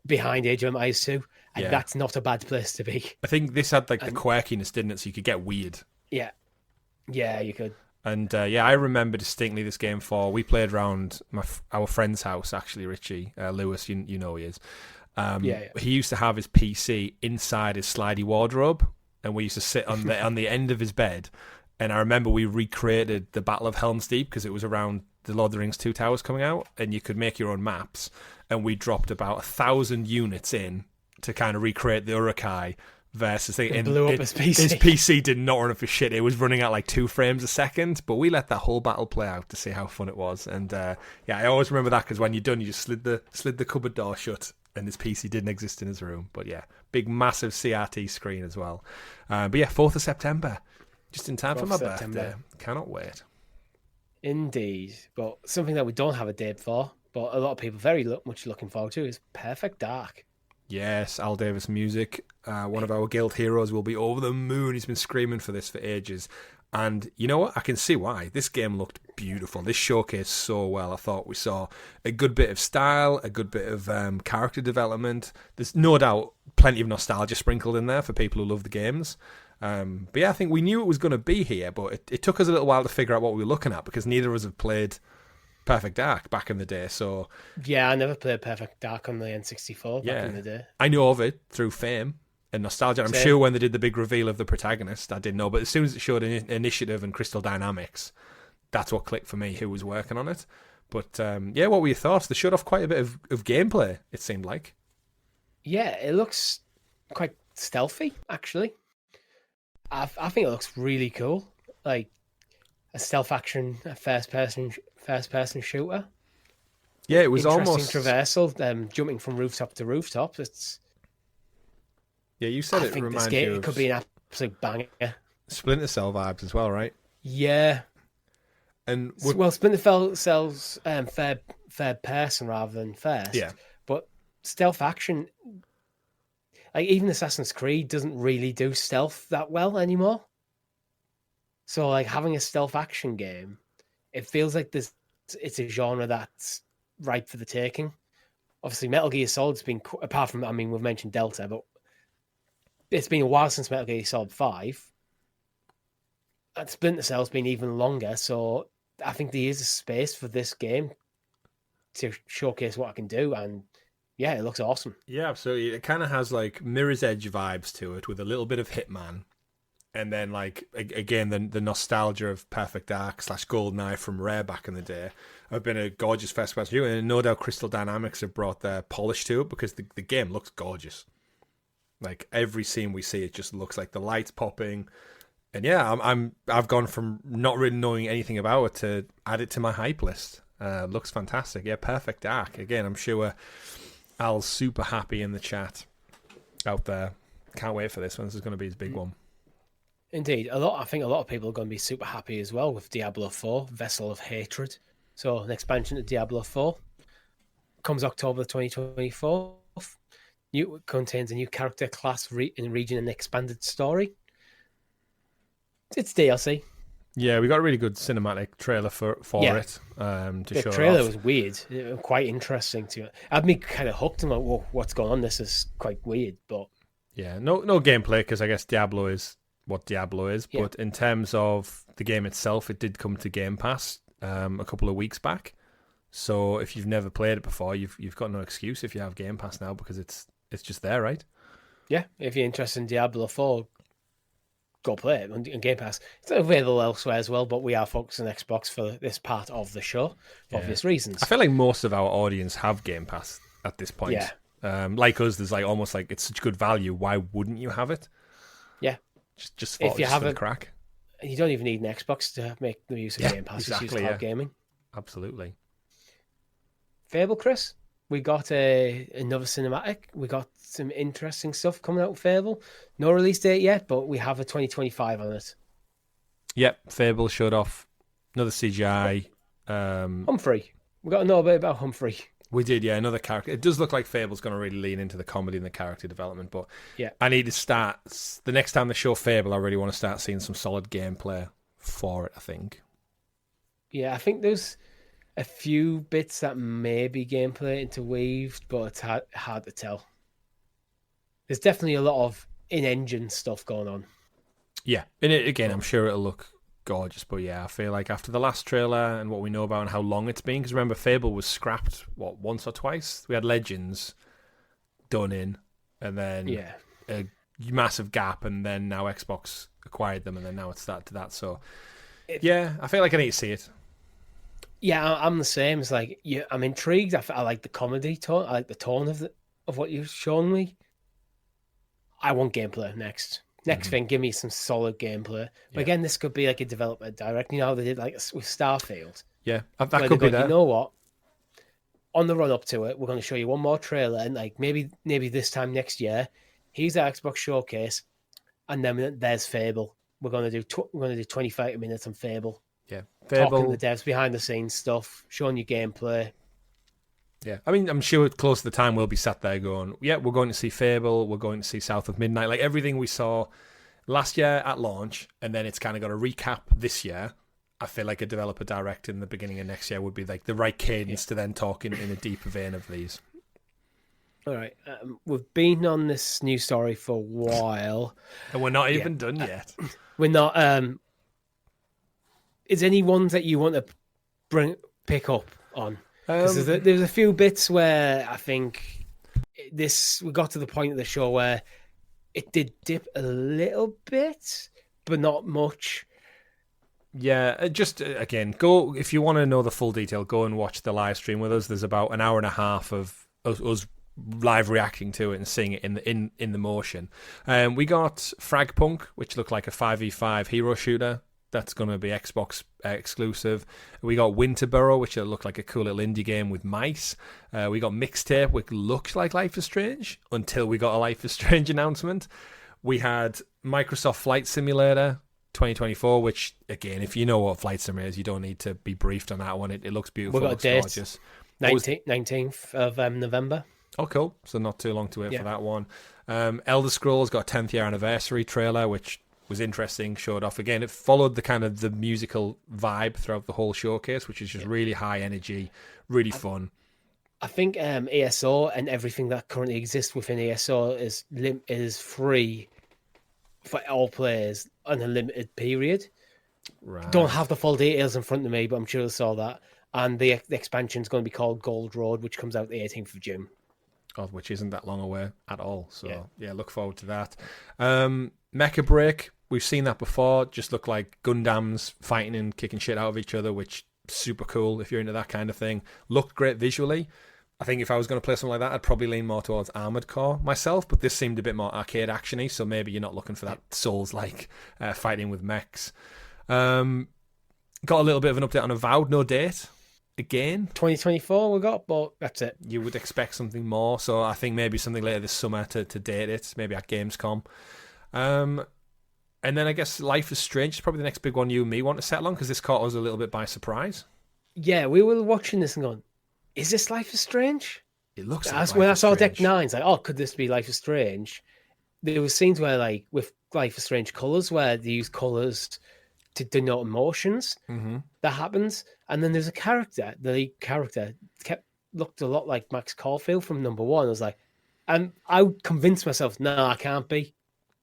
behind Age of Empires 2. And that's not a bad place to be.
I think this had the quirkiness, didn't it? So you could get weird.
Yeah. Yeah, you could.
And I remember distinctly this game we played around our friend's house, actually, Richie. Lewis, you know he is. He used to have his PC inside his slidey wardrobe. And we used to sit on the end of his bed. And I remember we recreated the Battle of Helm's Deep because it was around the Lord of the Rings 2 Towers coming out. And you could make your own maps. And we dropped about 1,000 units in to kind of recreate the Uruk-hai versus...
It blew up his PC.
His PC did not run for shit. It was running at like 2 frames a second. But we let that whole battle play out to see how fun it was. And I always remember that because when you're done, you just slid the cupboard door shut. And his PC didn't exist in his room. But yeah, big, massive CRT screen as well. But yeah, 4th of September. Just in time for my birthday. Cannot wait.
Indeed. But something that we don't have a date for, but a lot of people very much looking forward to, is Perfect Dark.
Yes, Al Davis music. One of our guild heroes will be over the moon. He's been screaming for this for ages. And you know what? I can see why. This game looked beautiful. This showcased so well. I thought we saw a good bit of style, a good bit of character development. There's no doubt plenty of nostalgia sprinkled in there for people who love the games. But yeah, I think we knew it was going to be here, but it took us a little while to figure out what we were looking at because neither of us have played Perfect Dark back in the day. So
yeah, I never played Perfect Dark on the N64 back in the day.
I know of it through fame and nostalgia. I'm sure when they did the big reveal of the protagonist, I didn't know. But as soon as it showed Initiative and Crystal Dynamics, that's what clicked for me, who was working on it. But what were your thoughts? They showed off quite a bit of gameplay, it seemed like. Yeah,
it looks quite stealthy, actually. I think it looks really cool. Like a stealth action, a first person shooter.
Yeah, it was
interesting traversal, jumping from rooftop to rooftop.
Yeah, you said it reminds you of...
It could be an absolute banger.
Splinter Cell vibes as well, right?
Yeah.
And
Splinter Cell's third person rather than first.
Yeah.
But stealth action, like even Assassin's Creed doesn't really do stealth that well anymore. So like having a stealth action game, it feels like it's a genre that's ripe for the taking. Obviously, Metal Gear Solid's been, apart from, we've mentioned Delta, but it's been a while since Metal Gear Solid 5. And Splinter Cell's been even longer, so I think there is a space for this game to showcase what I can do, and yeah, it looks awesome.
Yeah, absolutely. It kind of has like Mirror's Edge vibes to it, with a little bit of Hitman, and then like again the nostalgia of Perfect Dark / GoldenEye from Rare back in the day. Have been a gorgeous first person view, and no doubt Crystal Dynamics have brought their polish to it because the game looks gorgeous. Like every scene we see, it just looks like the lights popping. And yeah, I've gone from not really knowing anything about it to add it to my hype list. Looks fantastic. Yeah, perfect dark. Again, I'm sure Al's super happy in the chat out there. Can't wait for this one. This is going to be his big one.
Indeed. I think a lot of people are going to be super happy as well with Diablo 4, Vessel of Hatred. So an expansion to Diablo 4 comes October 2024. Contains a new character class and region and expanded story. It's DLC.
Yeah, we got a really good cinematic trailer for it.
The trailer was weird. It was quite interesting to it. Had me kind of hooked and like, whoa, what's going on? This is quite weird, but
yeah, no gameplay because I guess Diablo is what Diablo is. Yeah. But in terms of the game itself, it did come to GamePass a couple of weeks back. So if you've never played it before, you've got no excuse if you have GamePass now because it's just there, right?
Yeah, if you're interested in Diablo 4, go play it on Game Pass. It's available elsewhere as well, but we are focused on Xbox for this part of the show for obvious reasons.
I feel like most of our audience have Game Pass at this point.
Yeah.
Like us, there's like almost like it's such good value. Why wouldn't you have it?
Yeah.
Just for the crack.
You don't even need an Xbox to make the use of Game Pass.
Exactly,
just use cloud gaming.
Absolutely.
Fable, Chris? We got another cinematic. We got some interesting stuff coming out with Fable. No release date yet, but we have a 2025 on it.
Yep, Fable showed off another CGI.
Humphrey. We got to know a bit about Humphrey.
We did, yeah, another character. It does look like Fable's going to really lean into the comedy and the character development, but
yeah,
I need to start. The next time they show Fable, I really want to start seeing some solid gameplay for it, I think.
Yeah, I think there's a few bits that may be gameplay interweaved, but it's hard to tell. There's definitely a lot of in-engine stuff going on.
Yeah, and again, I'm sure it'll look gorgeous, but yeah, I feel like after the last trailer and what we know about and how long it's been, because remember, Fable was scrapped, once or twice? We had Legends done in, and then a massive gap, and then now Xbox acquired them, and then now it's that. So, yeah, I feel like I need to see it.
Yeah, I'm the same. It's like, I'm intrigued. I like the comedy tone. I like the tone of what you've shown me. I want gameplay next. Next thing, give me some solid gameplay. But again, this could be like a developer direct. You know how they did like with Starfield?
Yeah, that could be that.
You know what? On the run up to it, we're going to show you one more trailer, and like maybe this time next year, here's our Xbox showcase, and then there's Fable. We're going to do 25 minutes on Fable.
Yeah, Fable.
Talking to the devs, behind the scenes stuff, showing you gameplay.
Yeah, I mean, I'm sure close to the time we'll be sat there going, yeah, we're going to see Fable, we're going to see South of Midnight, like everything we saw last year at launch, and then it's kind of got a recap this year. I feel like a developer direct in the beginning of next year would be like the right cadence to then talk in a deeper vein of these.
All right, we've been on this new story for a while.
And we're not even done yet.
We're not... Is any ones that you want to pick up on? Because there's a few bits where I think we got to the point of the show where it did dip a little bit, but not much.
Yeah, just again, go if you want to know the full detail, go and watch the live stream with us. There's about an hour and a half of us live reacting to it and seeing it in the motion. We got Fragpunk, which looked like a 5v5 hero shooter. That's going to be Xbox exclusive. We got Winterborough, which looked like a cool little indie game with mice. We got Mixtape, which looks like Life is Strange, until we got a Life is Strange announcement. We had Microsoft Flight Simulator 2024, which, again, if you know what Flight Simulator is, you don't need to be briefed on that one. It looks beautiful.
We've got a date,
gorgeous.
19th of November.
Oh, cool. So not too long to wait for that one. Elder Scrolls got a 10th year anniversary trailer, which was interesting, showed off. Again, it followed the kind of the musical vibe throughout the whole showcase, which is just really high energy, really fun.
I think ESO and everything that currently exists within ESO is free for all players on a limited period.
Right.
Don't have the full details in front of me, but I'm sure I saw that. And the expansion is going to be called Gold Road, which comes out the 18th of June.
Oh, which isn't that long away at all. So, yeah look forward to that. Mecha Break, we've seen that before. Just look like Gundams fighting and kicking shit out of each other, which super cool if you're into that kind of thing. Looked great visually. I think if I was going to play something like that, I'd probably lean more towards Armored Core myself, but this seemed a bit more arcade actiony, so maybe you're not looking for that Souls-like fighting with mechs. Got a little bit of an update on Avowed, no date. Again,
2024 we got, but that's it.
You would expect something more, so I think maybe something later this summer to date it, maybe at Gamescom. And then I guess Life is Strange is probably the next big one you and me want to settle on, because this caught us a little bit by surprise.
Yeah, we were watching this and going, is this Life is Strange?
It looks like
when I saw Deck 9, it's like, oh, could this be Life is Strange? There were scenes where, like, with Life is Strange colours, where they use colours to denote emotions.
Mm-hmm.
That happens. And then there's a character, the lead character, looked a lot like Max Caulfield from number 1. I was like, and I convinced myself, no, I can't be.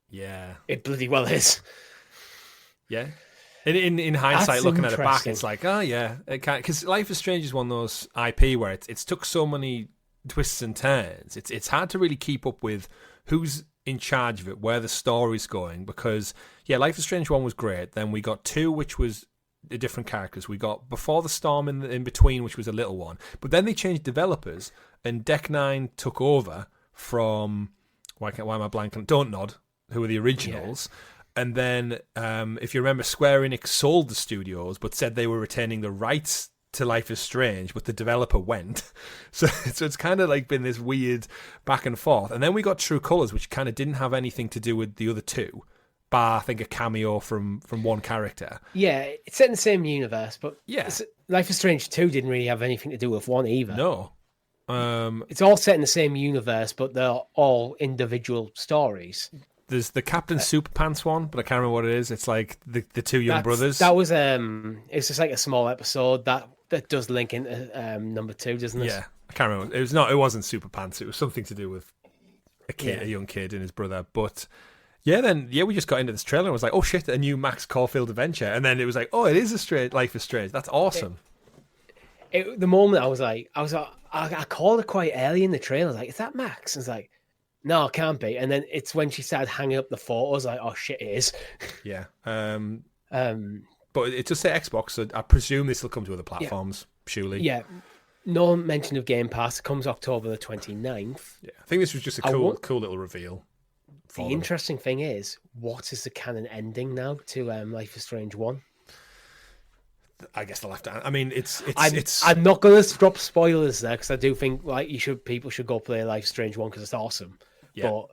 Yeah.
It bloody well is.
Yeah. In hindsight,
That's
looking at it back, it's like, oh yeah, it can't, because Life is Strange is one of those IP where it's took so many twists and turns. It's hard to really keep up with who's in charge of it, where the story's going, because yeah, Life is Strange 1 was great. Then we got 2, which was the different characters. We got Before the Storm in between, which was a little one. But then they changed developers, and Deck 9 took over from why am I blanking? Don't Nod, who were the originals. Yeah. And then, if you remember, Square Enix sold the studios, but said they were retaining the rights to Life is Strange, but the developer went. So it's kind of like been this weird back and forth. And then we got True Colors, which kind of didn't have anything to do with the other two, bar I think a cameo from one character.
Yeah, it's set in the same universe, but
yeah,
Life is Strange 2 didn't really have anything to do with 1 either.
No.
It's all set in the same universe, but they're all individual stories.
There's the Captain Superpants one, but I can't remember what it is. It's like the two young brothers.
That was it's just like a small episode that does link into number 2, doesn't it?
Yeah, I can't remember. It wasn't Superpants. It was something to do with a young kid and his brother. But we just got into this trailer and was like, oh shit, a new Max Caulfield adventure. And then it was like, oh, it is Life is Strange. That's awesome.
The moment I called it quite early in the trailer. I was like, is that Max? And it's like, no, it can't be. And then it's when she started hanging up the photos, like, oh shit, it is.
Yeah. But it does say Xbox, so I presume this will come to other platforms, surely.
Yeah. No mention of Game Pass. It comes October the 29th.
Yeah. I think this was just a cool little reveal.
The interesting thing is, what is the canon ending now to Life is Strange 1?
I guess they'll have to. I mean, it's.
I'm not going to drop spoilers there because I do think like people should go play Life is Strange 1 because it's awesome. Yeah. But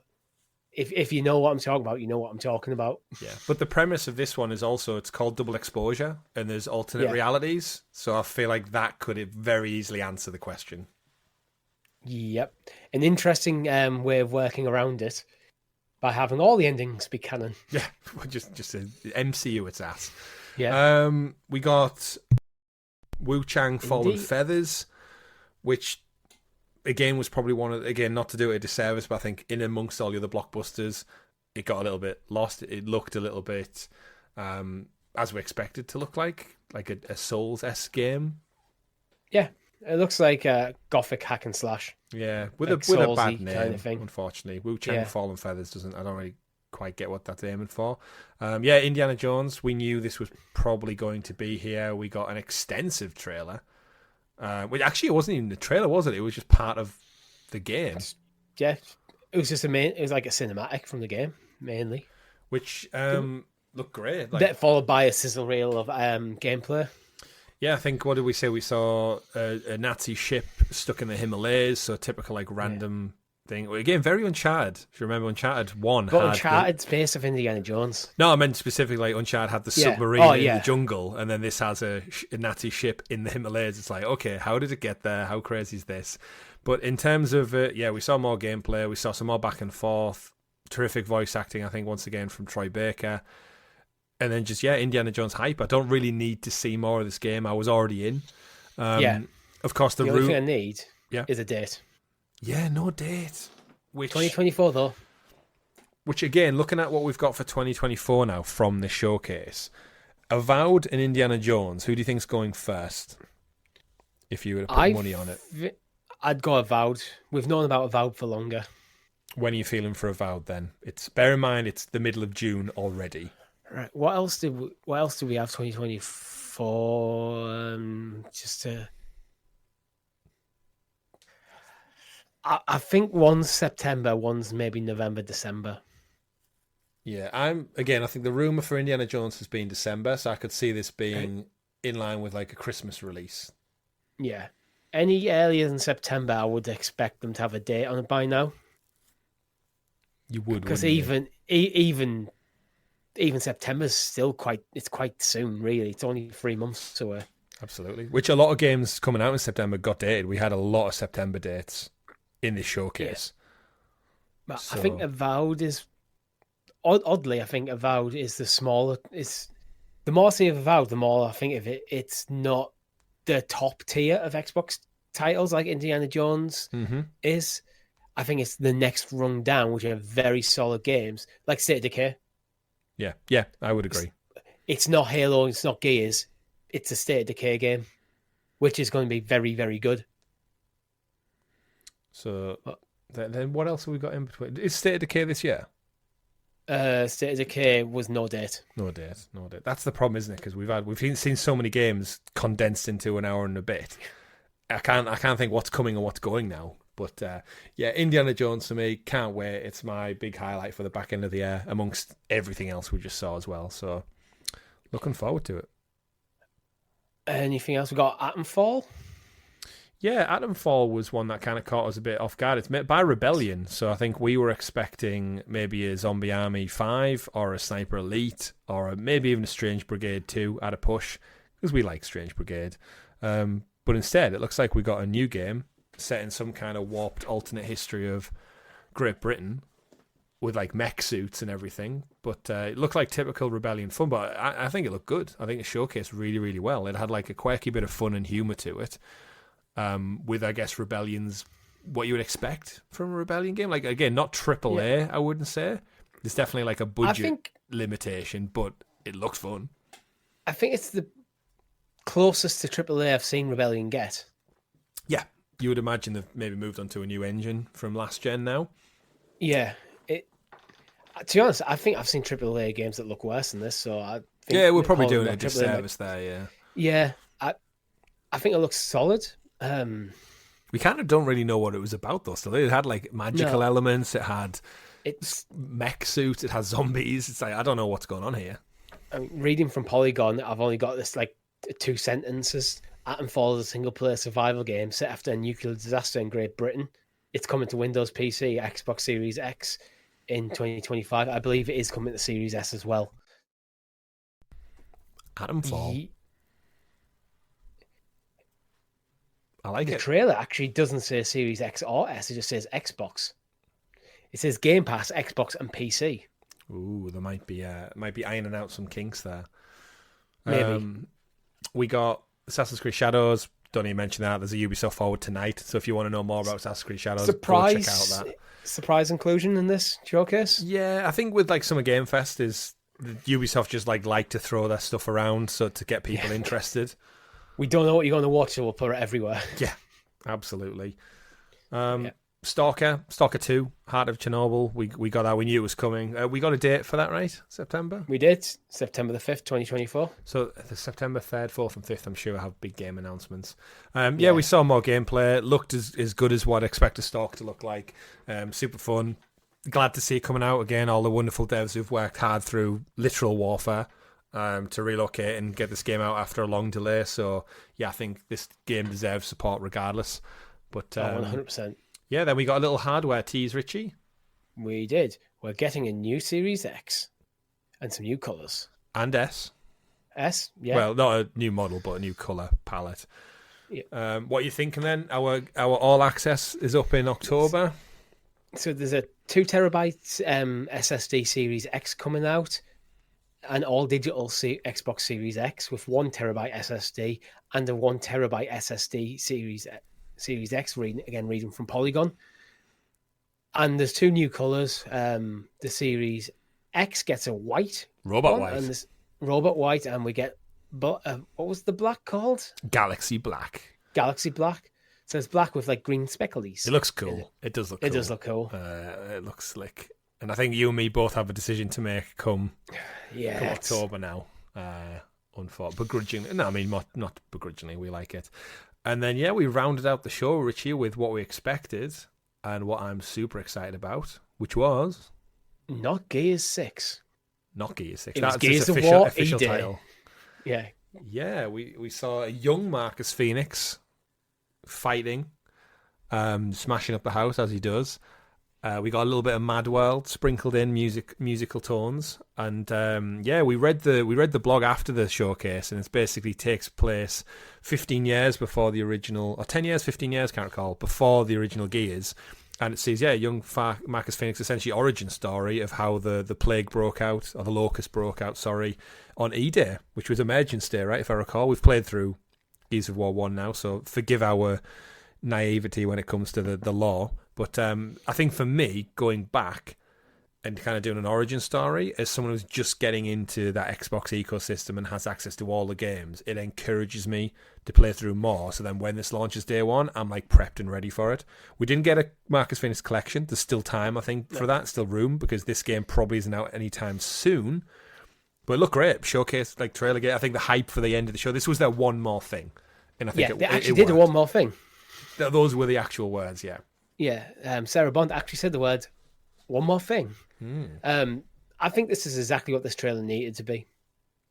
if you know what I'm talking about, you know what I'm talking about.
Yeah. But the premise of this one is also it's called Double Exposure, and there's alternate realities. So I feel like that could very easily answer the question. Yep.
An interesting way of working around it by having all the endings be canon.
Yeah. just a MCU its ass.
Yeah.
We got WuKong Fallen Feathers, which again was probably one of, again, not to do it a disservice, but I think in amongst all the other blockbusters, it got a little bit lost. It looked a little bit as we expected to look like a Souls-esque game.
Yeah, it looks like a gothic hack and slash.
Yeah, with a bad name, kind of thing. Unfortunately. WuKong Fallen Feathers I don't really quite get what that's aiming for. Indiana Jones, we knew this was probably going to be here. We got an extensive trailer, which actually it wasn't even the trailer, was it? It was just part of the game.
Yeah, it was just it was like a cinematic from the game mainly,
which looked great.
Followed by a sizzle reel of gameplay.
Yeah, I think, what did we say? We saw a Nazi ship stuck in the Himalayas, so typical random thing. Again, very Uncharted. If you remember, Uncharted 1
but Uncharted space of Indiana Jones.
No, I meant specifically Uncharted had the submarine in the jungle, and then this has a Nazi ship in the Himalayas. It's like, okay, how did it get there? How crazy is this? But in terms of, we saw more gameplay. We saw some more back and forth. Terrific voice acting, I think, once again, from Troy Baker. And then just, Indiana Jones hype. I don't really need to see more of this game. I was already in. Of course, the
only thing I need is a date.
Yeah, no date.
2024, though.
Which, again, looking at what we've got for 2024 now from this showcase, Avowed and Indiana Jones, who do you think's going first? If you were to put money on it.
I'd go Avowed. We've known about Avowed for longer.
When are you feeling for Avowed, then? Bear in mind, it's the middle of June already.
Right. What else do we have 2024? I think one's September, one's maybe November, December.
Yeah, I think the rumor for Indiana Jones has been December, so I could see this being in line with like a Christmas release.
Yeah. Any earlier than September, I would expect them to have a date on it by now.
You would,
because
wouldn't
even September's still quite soon. Really, it's only 3 months away.
Absolutely. Which a lot of games coming out in September got dated. We had a lot of September dates in this showcase.
Yeah. But I think Avowed is oddly. I think Avowed is the smaller. Is the more I see of Avowed, the more I think of it. It's not the top tier of Xbox titles like Indiana Jones is. I think it's the next rung down, which are very solid games, like State of Decay.
Yeah, I would agree.
It's not Halo, it's not Gears, it's a State of Decay game, which is going to be very, very good.
So then what else have we got in between? Is State of Decay this year?
State of Decay was no date.
No date. That's the problem, isn't it? Because we've seen so many games condensed into an hour and a bit. I can't think what's coming and what's going now. But yeah, Indiana Jones for me, can't wait. It's my big highlight for the back end of the year, amongst everything else we just saw as well. So looking forward to it.
Anything else? We got AtomFall.
Yeah, AtomFall was one that kind of caught us a bit off guard. It's made by Rebellion, so I think we were expecting maybe a Zombie Army 5 or a Sniper Elite or maybe even a Strange Brigade 2 at a push, because we like Strange Brigade. But instead, it looks like we got a new game set in some kind of warped alternate history of Great Britain with like mech suits and everything. But it looked like typical Rebellion fun, but I think it looked good. I think it showcased really, really well. It had like a quirky bit of fun and humour to it. With, I guess, Rebellion's what you would expect from a Rebellion game. Like, again, not AAA, I wouldn't say. There's definitely like a budget limitation, but it looks fun.
I think it's the closest to AAA I've seen Rebellion get.
Yeah, you would imagine they've maybe moved on to a new engine from last gen now.
Yeah. To be honest, I think I've seen AAA games that look worse than this, so I think...
Yeah, we're probably doing a disservice there, yeah.
Yeah, I think it looks solid.
We kind of don't really know what it was about, though. Still, it had like magical elements. It had mech suits. It has zombies. It's like, I don't know what's going on here.
I mean, reading from Polygon, I've only got this like 2 sentences. AtomFall is a single-player survival game set after a nuclear disaster in Great Britain. It's coming to Windows PC, Xbox Series X in 2025. I believe it is coming to Series S as well.
AtomFall. I like it.
The trailer actually doesn't say Series X or S, it just says Xbox. It says Game Pass, Xbox, and PC.
Ooh, there might be ironing out some kinks there.
Maybe.
We got Assassin's Creed Shadows. Don't even mention that. There's a Ubisoft forward tonight. So if you want to know more about Assassin's Creed Shadows, go check out that.
Surprise inclusion in this showcase?
Yeah, I think with like Summer Game Fest is Ubisoft just like to throw their stuff around so to get people interested.
We don't know what you're going to watch, so we'll put it everywhere.
Yeah, absolutely. Stalker 2, Heart of Chernobyl. We got that. We knew it was coming. We got a date for that, right? September?
We did. September the 5th, 2024.
So the September 3rd, 4th and 5th, I'm sure have big game announcements. We saw more gameplay. It looked as good as what I expect a Stalker to look like. Super fun. Glad to see it coming out again. All the wonderful devs who've worked hard through literal warfare to relocate and get this game out after a long delay. So, yeah, I think this game deserves support regardless. But
100%.
Yeah, then we got a little hardware tease, Richie.
We did. We're getting a new Series X and some new colours.
And S.
S, yeah.
Well, not a new model, but a new colour palette.
Yeah.
What are you thinking then? Our All Access is up in October.
So there's a 2 terabyte SSD Series X coming out, an all-digital Xbox Series X with 1 terabyte SSD and a 1 terabyte SSD Series X, reading from Polygon. And there's 2 new colours. The Series X gets a white.
Robot white.
And this robot white, and we get, what was the black called?
Galaxy Black.
Galaxy Black. So it's black with like green speckles.
It looks cool. It does look cool.
It does look cool.
It looks slick. And I think you and me both have a decision to make come October now. Begrudgingly. No, I mean, not begrudgingly. We like it. And then, we rounded out the show, Richie, with what we expected. and what I'm super excited about, which was
Not Gears 6.
not Gears 6.
It was
That's
Gears
its
of War
official
ED.
title.
Yeah.
Yeah, we saw a young Marcus Phoenix fighting, smashing up the house as he does. We got a little bit of Mad World sprinkled in, musical tones, and we read the blog after the showcase, and it basically takes place 15 years before the original, or 10 years, 15 years, can't recall, before the original Gears. And it says, young Marcus Phoenix, essentially origin story of how the plague broke out, or the locust broke out, on E-Day, which was Emergence Day, right, if I recall. We've played through Gears of War 1 now, so forgive our naivety when it comes to the lore. But I think for me, going back and kind of doing an origin story, as someone who's just getting into that Xbox ecosystem and has access to all the games, it encourages me to play through more. So then when this launches day one, I'm like prepped and ready for it. We didn't get a Marcus Phoenix collection. There's still time, I think, for that. Still room, because this game probably isn't out anytime soon. But it looked great. Showcase, like trailer game. I think the hype for the end of the show, this was their one more thing. And I think
they actually did a one more thing.
Those were the actual words, yeah.
Yeah, Sarah Bond actually said the word, one more thing. I think this is exactly what this trailer needed to be.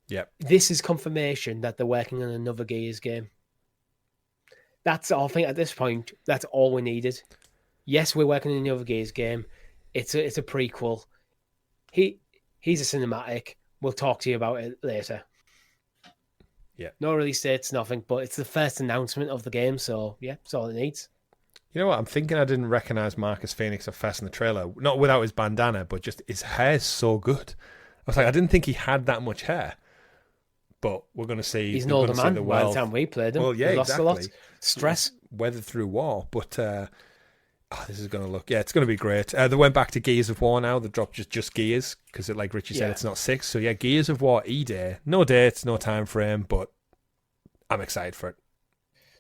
Yep.
This is confirmation that they're working on another Gears game. That's all. I think at this point, that's all we needed. Yes, we're working on another Gears game. It's a prequel. He's a cinematic. We'll talk to you about it later.
Yeah.
No release dates, nothing, but it's the first announcement of the game, so yeah, that's all it needs.
You know what? I'm thinking I didn't recognize Marcus Phoenix at first in the trailer. Not without his bandana, but just his hair's so good. I was like, I didn't think he had that much hair. But we're going to see.
He's an older man by the time we played him.
Well, yeah,
lost
exactly.
a lot. Stress.
Weathered through war. But this is going to look... Yeah, it's going to be great. They went back to Gears of War now. They dropped just Gears, because like Richie said, it's not 6. So yeah, Gears of War E-Day. No dates, no time frame, but I'm excited for it.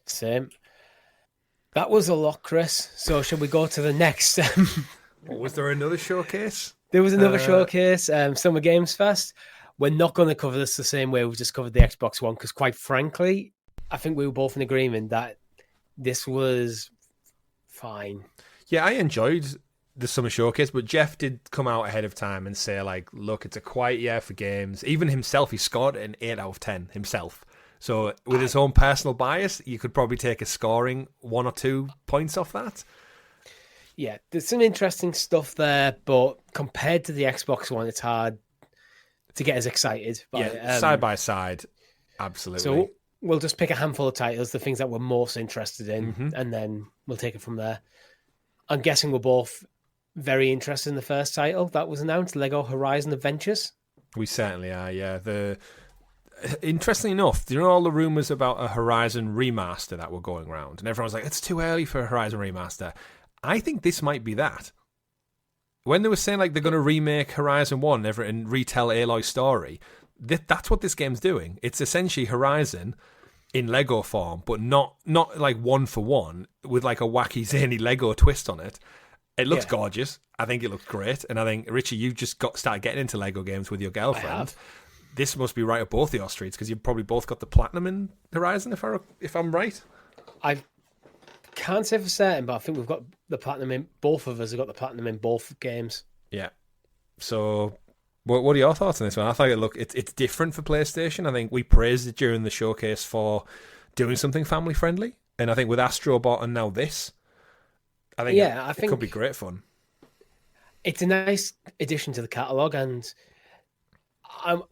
Same. That was a lot, Chris. So should we go to the next?
Was there another showcase?
There was another showcase, Summer Games Fest. We're not going to cover this the same way we've just covered the Xbox One, because quite frankly, I think we were both in agreement that this was fine. Yeah,
I enjoyed the Summer Showcase, but Jeff did come out ahead of time and say, like, look, it's a quiet year for games. Even himself, he scored an 8 out of 10 himself. So with his own personal bias, you could probably take a scoring 1 or 2 points off that.
Yeah, there's some interesting stuff there, but compared to the Xbox One, it's hard to get as excited.
Side by side, absolutely.
So we'll just pick a handful of titles, the things that we're most interested in, and then we'll take it from there. I'm guessing we're both very interested in the first title that was announced, Lego Horizon Adventures.
We certainly are, yeah. Interestingly enough, do you know all the rumours about a Horizon remaster that were going around? And everyone's like, it's too early for a Horizon remaster. I think this might be that. When they were saying like they're going to remake Horizon 1 and retell Aloy's story, that's what this game's doing. It's essentially Horizon in Lego form, but not like one for one, with like a wacky, zany Lego twist on it. It looks gorgeous. I think it looks great. And I think, Richie, you've just started getting into Lego games with your girlfriend.
I have.
This must be right up both of your streets, because you've probably both got the Platinum in Horizon, if I'm right.
I can't say for certain, but I think we've got the Platinum in... Both of us have got the Platinum in both games.
Yeah. So, what are your thoughts on this one? I thought it's different for PlayStation. I think we praised it during the showcase for doing something family-friendly. And I think with Astrobot and now this, I think it could be great fun.
It's a nice addition to the catalogue, and...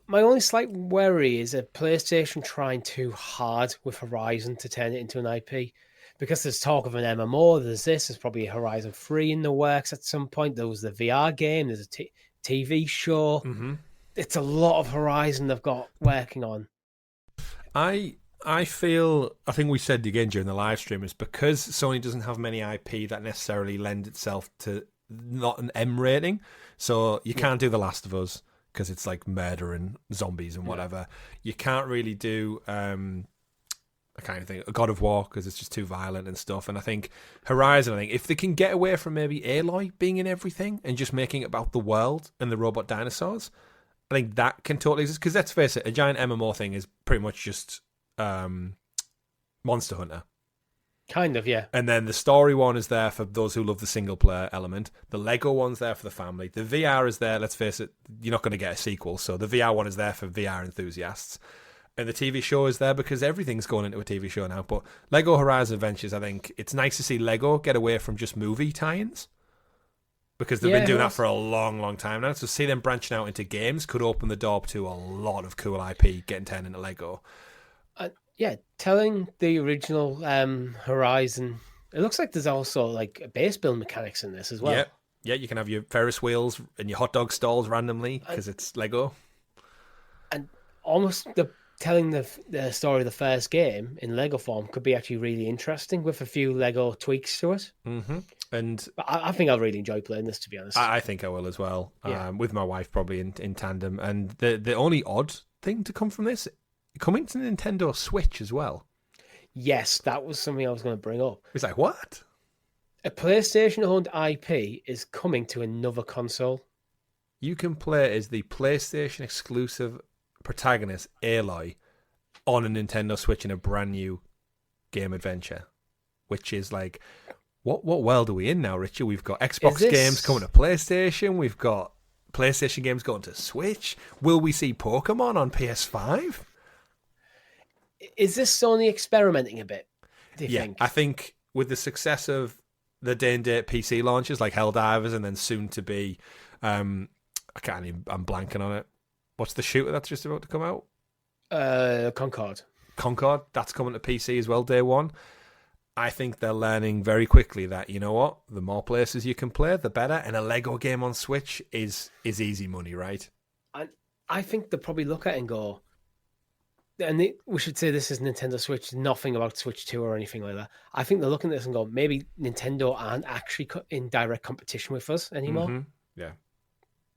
my only slight worry is a PlayStation trying too hard with Horizon to turn it into an IP, because there's talk of an MMO. There's probably a Horizon 3 in the works at some point. There was the VR game. There's a TV show. Mm-hmm. It's a lot of Horizon they've got working on.
I think we said again during the live stream, is because Sony doesn't have many IP that necessarily lend itself to not an M rating. So you can't do The Last of Us, because it's like murder and zombies and whatever. You can't really do I kind of think God of War, because it's just too violent and stuff. And I think Horizon, if they can get away from maybe Aloy being in everything and just making it about the world and the robot dinosaurs, I think that can totally exist. Because let's face it, a giant MMO thing is pretty much just Monster Hunter.
Kind of, yeah.
And then the story one is there for those who love the single player element. The Lego one's there for the family. The VR is there. Let's face it, you're not going to get a sequel. So the VR one is there for VR enthusiasts. And the TV show is there because everything's going into a TV show now. But Lego Horizon Adventures, I think it's nice to see Lego get away from just movie tie-ins. Because they've been doing that for a long, long time now. So see them branching out into games could open the door to a lot of cool IP getting turned into Lego.
Yeah, telling the original Horizon, it looks like there's also like base build mechanics in this as well.
Yeah, you can have your Ferris wheels and your hot dog stalls randomly because it's Lego.
And almost telling the story of the first game in Lego form could be actually really interesting with a few Lego tweaks to it.
Mm-hmm. And
I think I'll really enjoy playing this, to be honest.
I think I will as well, with my wife probably in tandem. And the only odd thing to come from this, coming to Nintendo Switch as well.
Yes, that was something I was going to bring up.
It's like, what?
A PlayStation-owned IP is coming to another console.
You can play as the PlayStation exclusive protagonist, Aloy, on a Nintendo Switch in a brand new game adventure. Which is like, what world are we in now, Richard? We've got Xbox games coming to PlayStation. We've got PlayStation games going to Switch. Will we see Pokemon on PS5?
Is this Sony experimenting a bit, do you think?
I think with the success of the day-and-date PC launches like Helldivers and then soon to be, I'm blanking on it. What's the shooter that's just about to come out?
Concord.
Concord, that's coming to PC as well, day one. I think they're learning very quickly that, you know what, the more places you can play, the better. And a Lego game on Switch is easy money, right?
I think they'll probably look at it and go, and we should say this is Nintendo Switch, nothing about Switch 2 or anything like that. I think they're looking at this and go, maybe Nintendo aren't actually in direct competition with us anymore.
Mm-hmm. Yeah.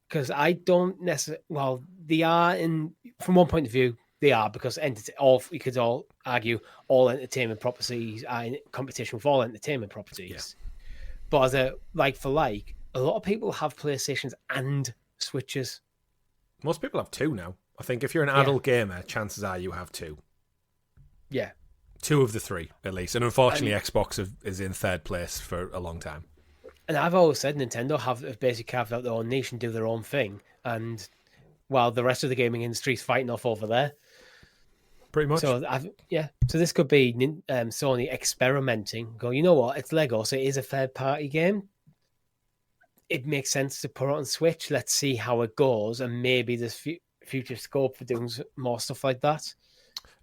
Because I don't necessarily, well, they are from one point of view, they are, because we could all argue all entertainment properties are in competition with all entertainment properties. Yeah. But as a like for like, a lot of people have PlayStations and Switches.
Most people have two now. I think if you're an adult gamer, chances are you have two.
Yeah.
Two of the three, at least. And unfortunately, Xbox is in third place for a long time.
And I've always said Nintendo have basically carved out their own niche and do their own thing. And while the rest of the gaming industry is fighting off over there.
Pretty much.
So, so this could be Sony experimenting. Go, you know what? It's Lego, so it is a third-party game. It makes sense to put it on Switch. Let's see how it goes. And maybe there's future scope for doing more stuff like that.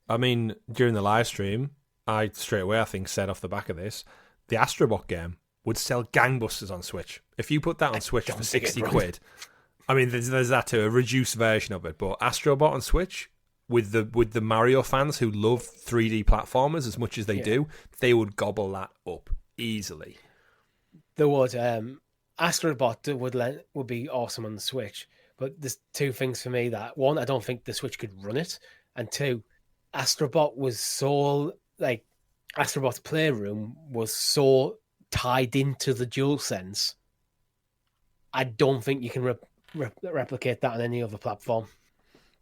I mean, during the live stream, I straight away, I think, said off the back of this, the Astrobot game would sell gangbusters on Switch. If you put that on Switch for 60 quid, I mean, there's that too, a reduced version of it, but Astrobot on Switch, with the Mario fans who love 3D platformers as much as they do, they would gobble that up easily.
There would. Astrobot would be awesome on the Switch, but there's two things for me that, one, I don't think the Switch could run it, and two, Astrobot was so, like, Astrobot's Playroom was so tied into the DualSense. I don't think you can replicate that on any other platform.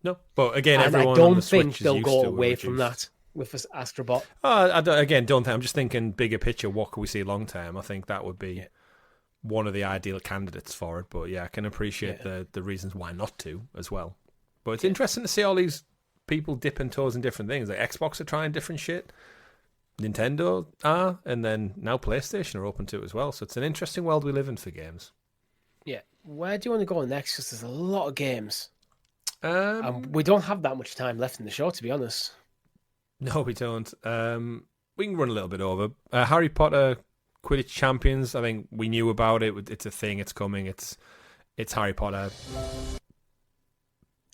No, but again,
and
everyone
I don't
on the
think
Switch
they'll
is
go
used to
away from that with this Astrobot.
I'm just thinking bigger picture. What could we see long term? I think that would be one of the ideal candidates for it. But yeah, I can appreciate the reasons why not to as well. But it's interesting to see all these people dipping toes in different things. Like Xbox are trying different shit, Nintendo are, and then now PlayStation are open to it as well. So it's an interesting world we live in for games. Yeah.
Where do you want to go next? Because there's a lot of games. We don't have that much time left in the show, to be honest.
No, we don't. We can run a little bit over. Harry Potter Quidditch Champions. I think we knew about it. It's a thing. It's coming. It's Harry Potter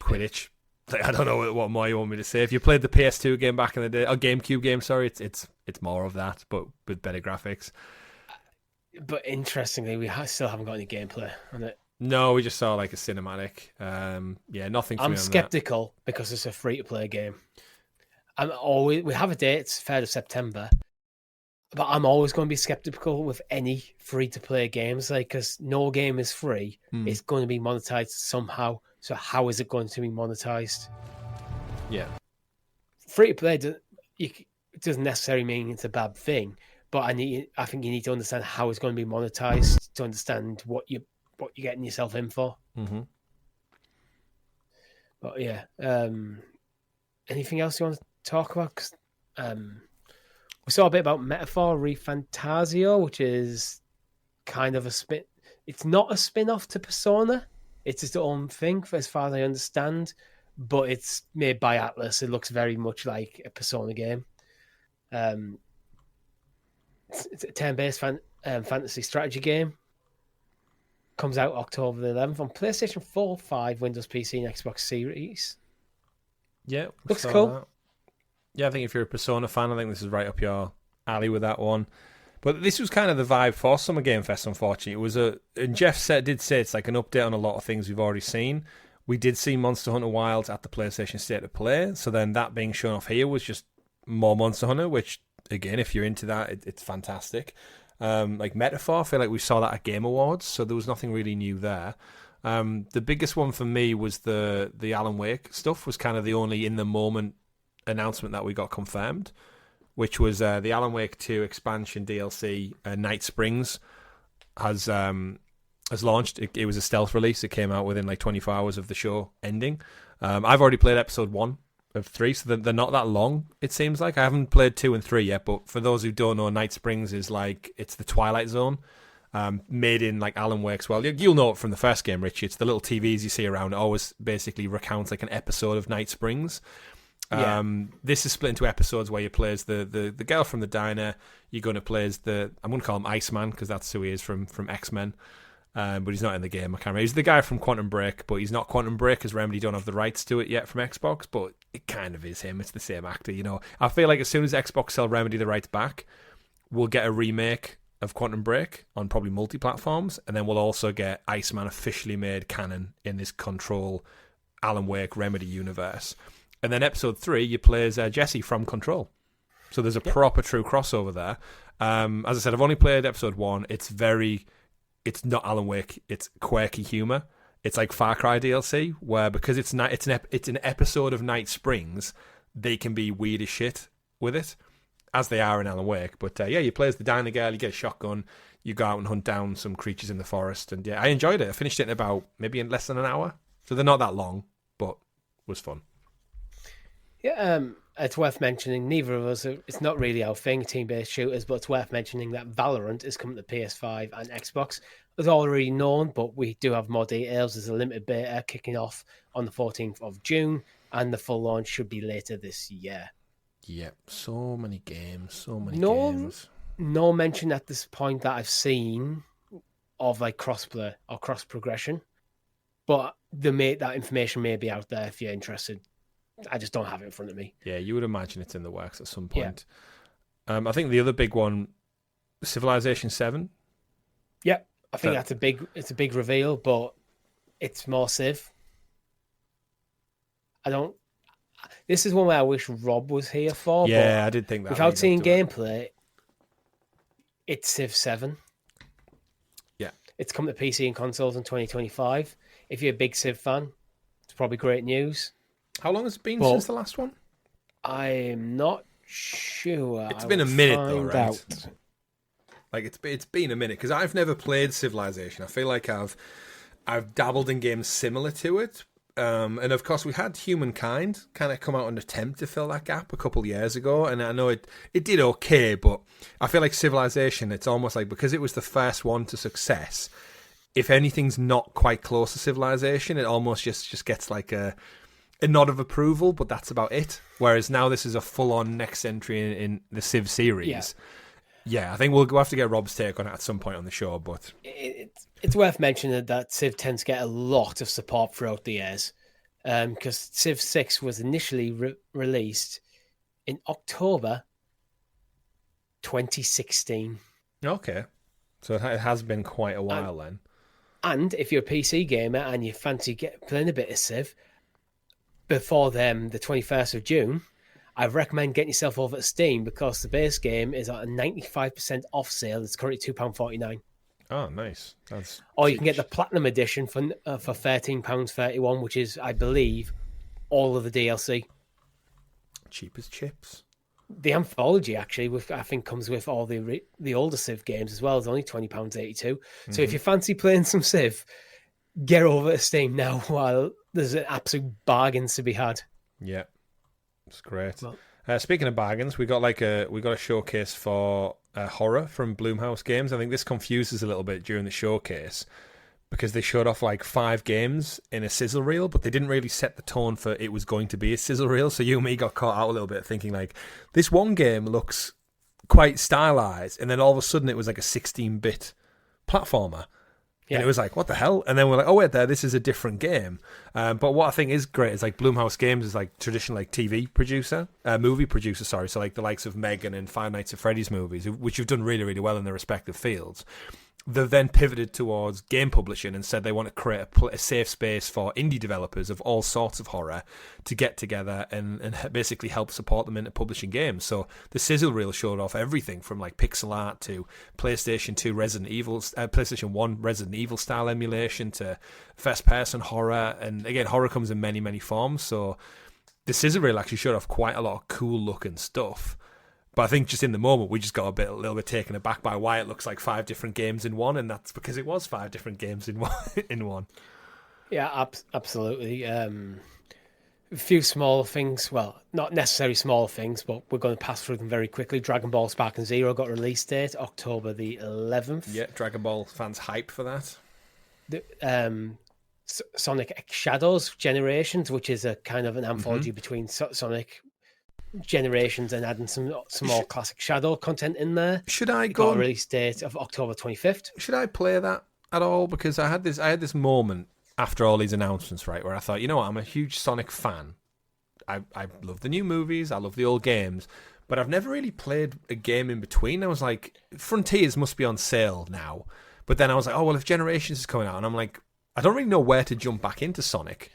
Quidditch. I don't know what more you want me to say. If you played the PS2 game back in the day, or GameCube game, sorry, it's more of that, but with better graphics.
But interestingly, we still haven't got any gameplay on it.
No, we just saw like a cinematic. Nothing. I'm
skeptical because it's a free-to-play game. We have a date, it's 3rd of September, but I'm always going to be skeptical with any free-to-play games, like, because no game is free. It's going to be monetized somehow. So how is it going to be monetized?
Yeah,
free-to-play doesn't necessarily mean it's a bad thing, but I think you need to understand how it's going to be monetized to understand what you're getting yourself in for.
Mm-hmm.
But yeah, anything else you want to talk about? 'Cause, we saw a bit about Metaphor ReFantasio, which is kind of a spin. It's not a spin-off to Persona. It's its own thing, as far as I understand. But it's made by Atlas. It looks very much like a Persona game. It's a turn-based fantasy strategy game. Comes out October the 11th on PlayStation 4, 5, Windows PC, and Xbox Series.
Yeah,
looks cool.
That. Yeah, I think if you're a Persona fan, I think this is right up your alley with that one. But this was kind of the vibe for Summer Game Fest, unfortunately. It was and Jeff did say it's like an update on a lot of things we've already seen. We did see Monster Hunter Wilds at the PlayStation State of Play, so then that being shown off here was just more Monster Hunter, which, again, if you're into that, it's fantastic. Like Metaphor, I feel like we saw that at Game Awards, so there was nothing really new there. The biggest one for me was the Alan Wake stuff, was kind of the only in-the-moment announcement that we got confirmed, which was the Alan Wake 2 expansion DLC, Night Springs, has launched. It was a stealth release. It came out within like 24 hours of the show ending. I've already played episode 1 of 3, so they're not that long, it seems like. I haven't played 2 and 3 yet, but for those who don't know, Night Springs is like, it's the Twilight Zone, made in like Alan Wake's world. You'll know it from the first game, Richie. It's the little TVs you see around. It always basically recounts like an episode of Night Springs. Yeah. This is split into episodes where you play as the girl from the diner. You're going to play as I'm going to call him Iceman, because that's who he is from X-Men. But he's not in the game. I can't remember. He's the guy from Quantum Break, but he's not Quantum Break because Remedy don't have the rights to it yet from Xbox, but it kind of is him. It's the same actor, you know. I feel like as soon as Xbox sell Remedy the rights back, we'll get a remake of Quantum Break on probably multi-platforms, and then we'll also get Iceman officially made canon in this Control Alan Wake Remedy universe. And then episode 3, you play as Jesse from Control. So there's a proper true crossover there. As I said, I've only played episode 1. It's not Alan Wake. It's quirky humor. It's like Far Cry DLC, where because it's an episode of Night Springs, they can be weird as shit with it, as they are in Alan Wake. But you play as the diner girl. You get a shotgun. You go out and hunt down some creatures in the forest. And yeah, I enjoyed it. I finished it in about maybe in less than an hour. So they're not that long, but it was fun.
Yeah, it's worth mentioning, neither of us, it's not really our thing, team-based shooters, but it's worth mentioning that Valorant is coming to PS5 and Xbox. It's already known, but we do have more details. There's a limited beta kicking off on the 14th of June, and the full launch should be later this year.
Yep, so many games, games.
No mention at this point that I've seen of like crossplay or cross-progression, but that information may be out there if you're interested. I just don't have it in front of me.
Yeah, you would imagine it's in the works at some point. Yeah. I think the other big one, Civilization VII.
Yeah, I think it's a big reveal, but it's more Civ. This is one where I wish Rob was here for.
Yeah, I did think that.
Without seeing gameplay, it's Civ 7.
Yeah.
It's coming to PC and consoles in 2025. If you're a big Civ fan, it's probably great news.
How long has it been since the last one?
I'm not sure.
It's been a minute though, right? Like it's been a minute because I've never played Civilization. I feel like I've dabbled in games similar to it, and of course we had Humankind kind of come out and attempt to fill that gap a couple of years ago, and I know it did okay, but I feel like Civilization, it's almost like because it was the first one to success, if anything's not quite close to Civilization, it almost just gets like a nod of approval, but that's about it. Whereas now this is a full-on next entry in the Civ series. Yeah, I think we'll have to get Rob's take on it at some point on the show, but
it's worth mentioning that Civ tends to get a lot of support throughout the years, because Civ 6 was initially released in October 2016.
Okay, so it has been quite a while then.
And if you're a PC gamer and you fancy playing a bit of Civ, before them, the 21st of June, I recommend getting yourself over to Steam because the base game is at a 95% off sale. It's currently £2.49.
Oh, nice.
Or you can get the Platinum Edition for £13.31, which is, I believe, all of the DLC.
Cheap as chips.
The anthology actually, I think, comes with all the older Civ games as well. It's only £20.82. So if you fancy playing some Civ, get over to Steam now while there's an absolute bargains to be had.
Yeah, it's great.
Well,
Speaking of bargains, we got a showcase for horror from Blumhouse Games. I think this confuses a little bit during the showcase because they showed off like 5 games in a sizzle reel, but they didn't really set the tone for it was going to be a sizzle reel. So you and me got caught out a little bit thinking like, this one game looks quite stylized, and then all of a sudden it was like a 16-bit platformer. Yeah. And it was like, what the hell? And then we're like, oh, wait, this is a different game. But what I think is great is like Blumhouse Games is like traditional like movie producer, sorry. So like the likes of Megan and Five Nights at Freddy's movies, which have done really, really well in their respective fields. They've then pivoted towards game publishing and said they want to create a safe space for indie developers of all sorts of horror to get together and basically help support them into publishing games. So the sizzle reel showed off everything from like pixel art to PlayStation 2 PlayStation 1 Resident Evil style emulation to first person horror. And again, horror comes in many, many forms. So the sizzle reel actually showed off quite a lot of cool looking stuff. But I think just in the moment, we just got a little bit taken aback by why it looks like 5 different games in one, and that's because it was 5 different games in one.
Yeah, absolutely. A few small things, well, not necessarily small things, but we're going to pass through them very quickly. Dragon Ball Sparking Zero got a release date, October the 11th.
Yeah, Dragon Ball fans hype for that.
Sonic X Shadows Generations, which is a kind of an anthology between Sonic Generations and adding some more classic Shadow content in there.
Should I
got a release date of October 25th?
Should I play that at all? Because I had this moment after all these announcements, right, where I thought, you know what, I'm a huge Sonic fan. I love the new movies, I love the old games, but I've never really played a game in between. I was like, Frontiers must be on sale now. But then I was like, oh, well, if Generations is coming out, and I'm like, I don't really know where to jump back into Sonic.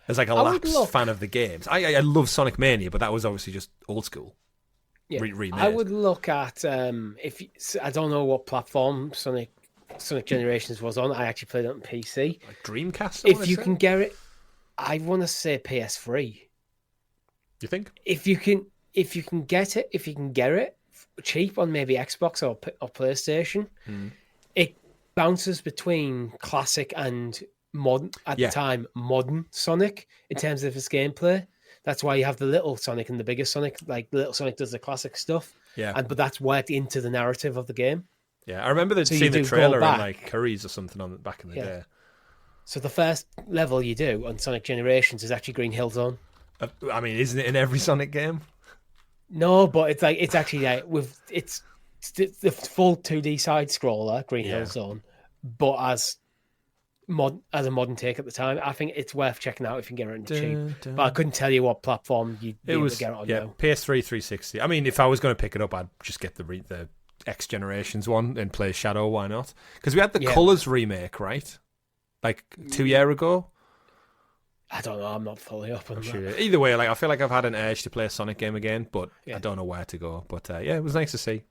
As like a lapsed fan of the games. I love Sonic Mania, but that was obviously just old school.
Yeah,
remade.
I would look at I don't know what platform Sonic Generations was on. I actually played it on PC.
Like Dreamcast.
If you can get it, I want to say PS3.
You think?
If you can get it cheap on maybe Xbox or PlayStation, it bounces between classic and modern the time, modern Sonic in terms of its gameplay. That's why you have the little Sonic and the bigger Sonic. Like the little Sonic does the classic stuff, but that's worked into the narrative of the game.
Yeah, I remember seeing the trailer in like Curry's or something back in the day.
So the first level you do on Sonic Generations is actually Green Hill Zone.
I mean, isn't it in every Sonic game?
No, but it's actually it's the full 2D side scroller Green Hill Zone, but as a modern take at the time. I think it's worth checking out if you can get it cheap. But I couldn't tell you what platform you'd be able to get it on now.
PS3 360. I mean, if I was going to pick it up, I'd just get the X Generations one and play Shadow. Why not? Because we had the Colours remake, right? Like 2 years ago.
I don't know. I'm not fully up on that.
Either way, like I feel like I've had an urge to play a Sonic game again, but I don't know where to go. But it was nice to see.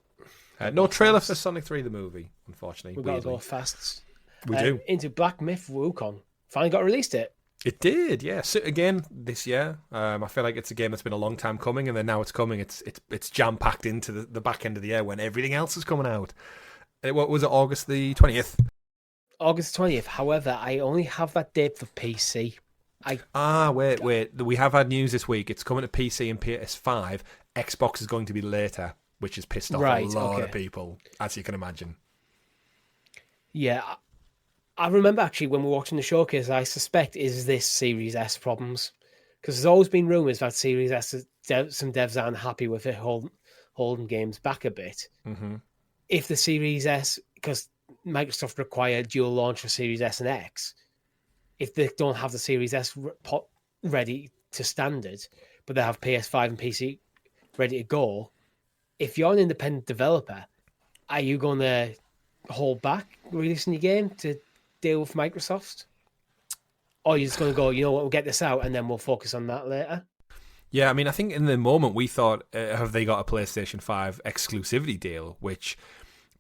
No trailer for Sonic 3 the movie, unfortunately.
We've got to go fast.
We do.
Into Black Myth WuKong. Finally got released it.
It did, yeah. So again, this year. I feel like it's a game that's been a long time coming, and then now it's coming. It's jam-packed into the back end of the year when everything else is coming out. What was it, August the 20th?
August 20th. However, I only have that date for PC.
Wait. We have had news this week. It's coming to PC and PS5. Xbox is going to be later, which has pissed off a lot of people, as you can imagine.
Yeah, I remember actually when we were watching the showcase, I suspect is this Series S problems. Because there's always been rumours that Series S, some devs aren't happy with it, holding games back a bit. Mm-hmm. If the Series S, because Microsoft require dual launch for Series S and X, if they don't have the Series S ready to standard, but they have PS5 and PC ready to go, if you're an independent developer, are you going to hold back releasing your game to deal with Microsoft? Or you're just going to go, you know what, we'll get this out and then we'll focus on that later?
Yeah, I mean, I think in the moment we thought, have they got a PlayStation 5 exclusivity deal? Which,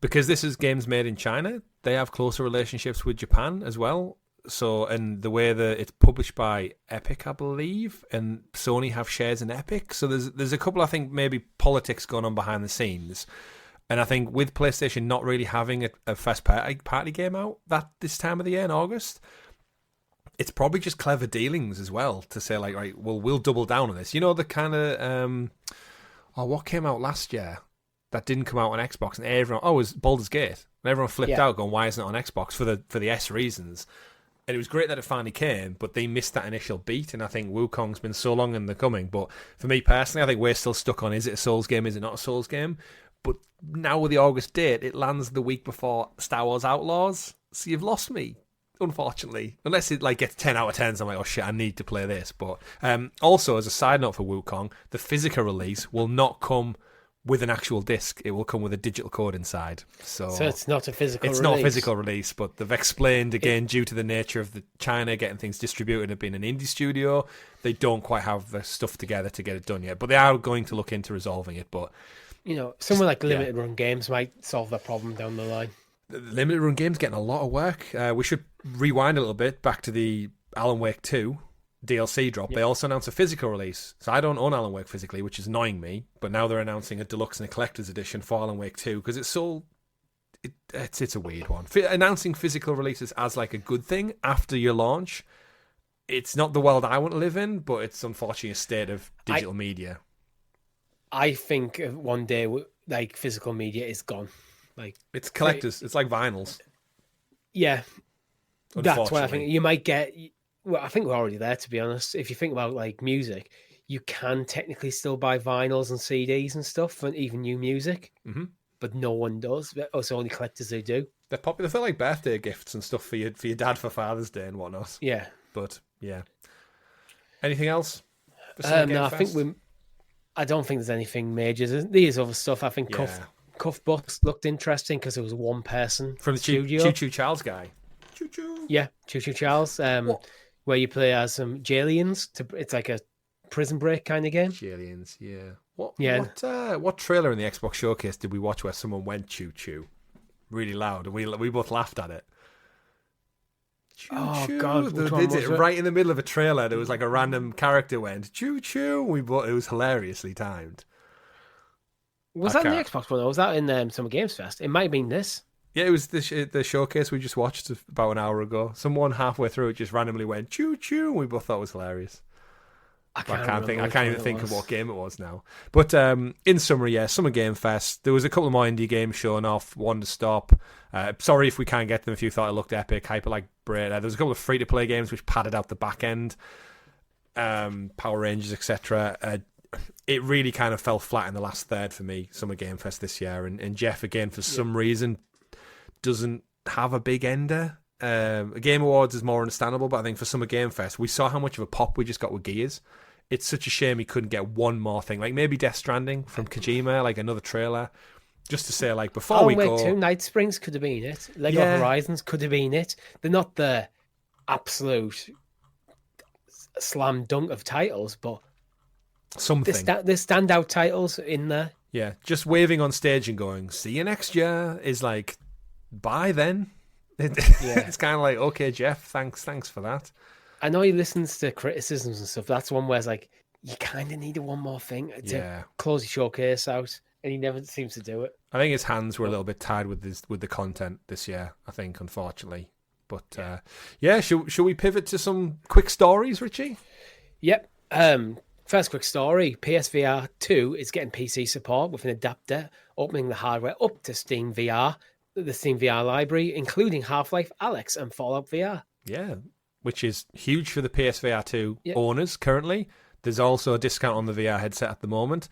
because this is games made in China, they have closer relationships with Japan as well. So, and the way that it's published by Epic, I believe, and Sony have shares in Epic. So there's a couple, I think, maybe politics going on behind the scenes. And I think with PlayStation not really having a first party game out this time of the year in August, it's probably just clever dealings as well to say, like, right, well, we'll double down on this. You know, the kind of, what came out last year that didn't come out on Xbox, and everyone, it was Baldur's Gate. And everyone flipped out going, why isn't it on Xbox for the S reasons? And it was great that it finally came, but they missed that initial beat, and I think WuKong's been so long in the coming. But for me personally, I think we're still stuck on, is it a Souls game, is it not a Souls game? But now with the August date, it lands the week before Star Wars Outlaws, so you've lost me, unfortunately. Unless it like gets 10 out of 10, so I'm like, oh shit, I need to play this. But also, as a side note for WuKong, the physical release will not come with an actual disc. It will come with a digital code inside. So
it's not a physical release.
It's not a physical release, but they've explained, again, due to the nature of the China getting things distributed and being an indie studio, they don't quite have the stuff together to get it done yet. But they are going to look into resolving it. But
you know, somewhere like limited run games might solve that problem down the line.
The limited run games getting a lot of work. We should rewind a little bit back to the Alan Wake 2 DLC drop. They also announced a physical release. So I don't own Alan Wake physically, which is annoying me. But now they're announcing a deluxe and a collector's edition for Alan Wake 2 because it's so... It's a weird one. Announcing physical releases as like a good thing after your launch, it's not the world I want to live in, but it's unfortunately a state of digital media. I
think one day, like, physical media is gone. Like,
it's collectors. It's like vinyls.
Yeah. That's why I think you might get... Well, I think we're already there, to be honest. If you think about, like, music, you can technically still buy vinyls and CDs and stuff, and even new music, but no one does. It's only collectors who do.
They're popular for, like, birthday gifts and stuff for your dad for Father's Day and whatnot.
Yeah.
But, yeah. Anything else?
No, I don't think there's anything major. There's other stuff. I think Cuff Books looked interesting because it was one person
from the
studio.
Choo Choo Charles guy.
Choo Choo. Yeah, Choo Choo Charles. Where you play as some jailians. It's like a prison break kind of game.
Jailians, yeah. What trailer in the Xbox Showcase did we watch where someone went choo choo really loud and we both laughed at it? Choo choo.
God,
They did it right in the middle of a trailer. There was like a random character went choo choo. It was hilariously timed.
Was that in the Xbox one or was that in Summer Games Fest? It might have been this.
Yeah, it was the showcase we just watched about an hour ago. Someone halfway through it just randomly went choo choo, and we both thought it was hilarious. I can't even think of what game it was now. But in summary, Summer Game Fest. There was a couple of more indie games showing off. One to stop. Sorry if we can't get them. If you thought it looked epic, Hyper Light Braid. There was a couple of free to play games which padded out the back end. Power Rangers, etc. It really kind of fell flat in the last third for me. Summer Game Fest this year, and Jeff again for some reason doesn't have a big ender. Game Awards is more understandable, but I think for Summer Game Fest, we saw how much of a pop we just got with Gears. It's such a shame he couldn't get one more thing, like maybe Death Stranding from Kojima, like another trailer, just to say, like, before we go...
Two Night Springs could have been it. Lego Horizons could have been it. They're not the absolute slam dunk of titles, but
something.
There's standout titles in there.
Yeah, just waving on stage and going, see you next year, is like... Bye then. It's kind of like, okay, Jeff, thanks for that.
I know he listens to criticisms and stuff. That's one where it's like, you kind of needed one more thing to close your showcase out, and he never seems to do it.
I think his hands were a little bit tied with the content this year, I think, unfortunately. But should we pivot to some quick stories, Richie?
Yep. First quick story, PSVR 2 is getting PC support with an adapter, opening the hardware up to SteamVR, the SteamVR library, including Half-Life Alyx and Fallout VR.
Yeah, which is huge for the PSVR 2 owners currently. There's also a discount on the VR headset at the moment.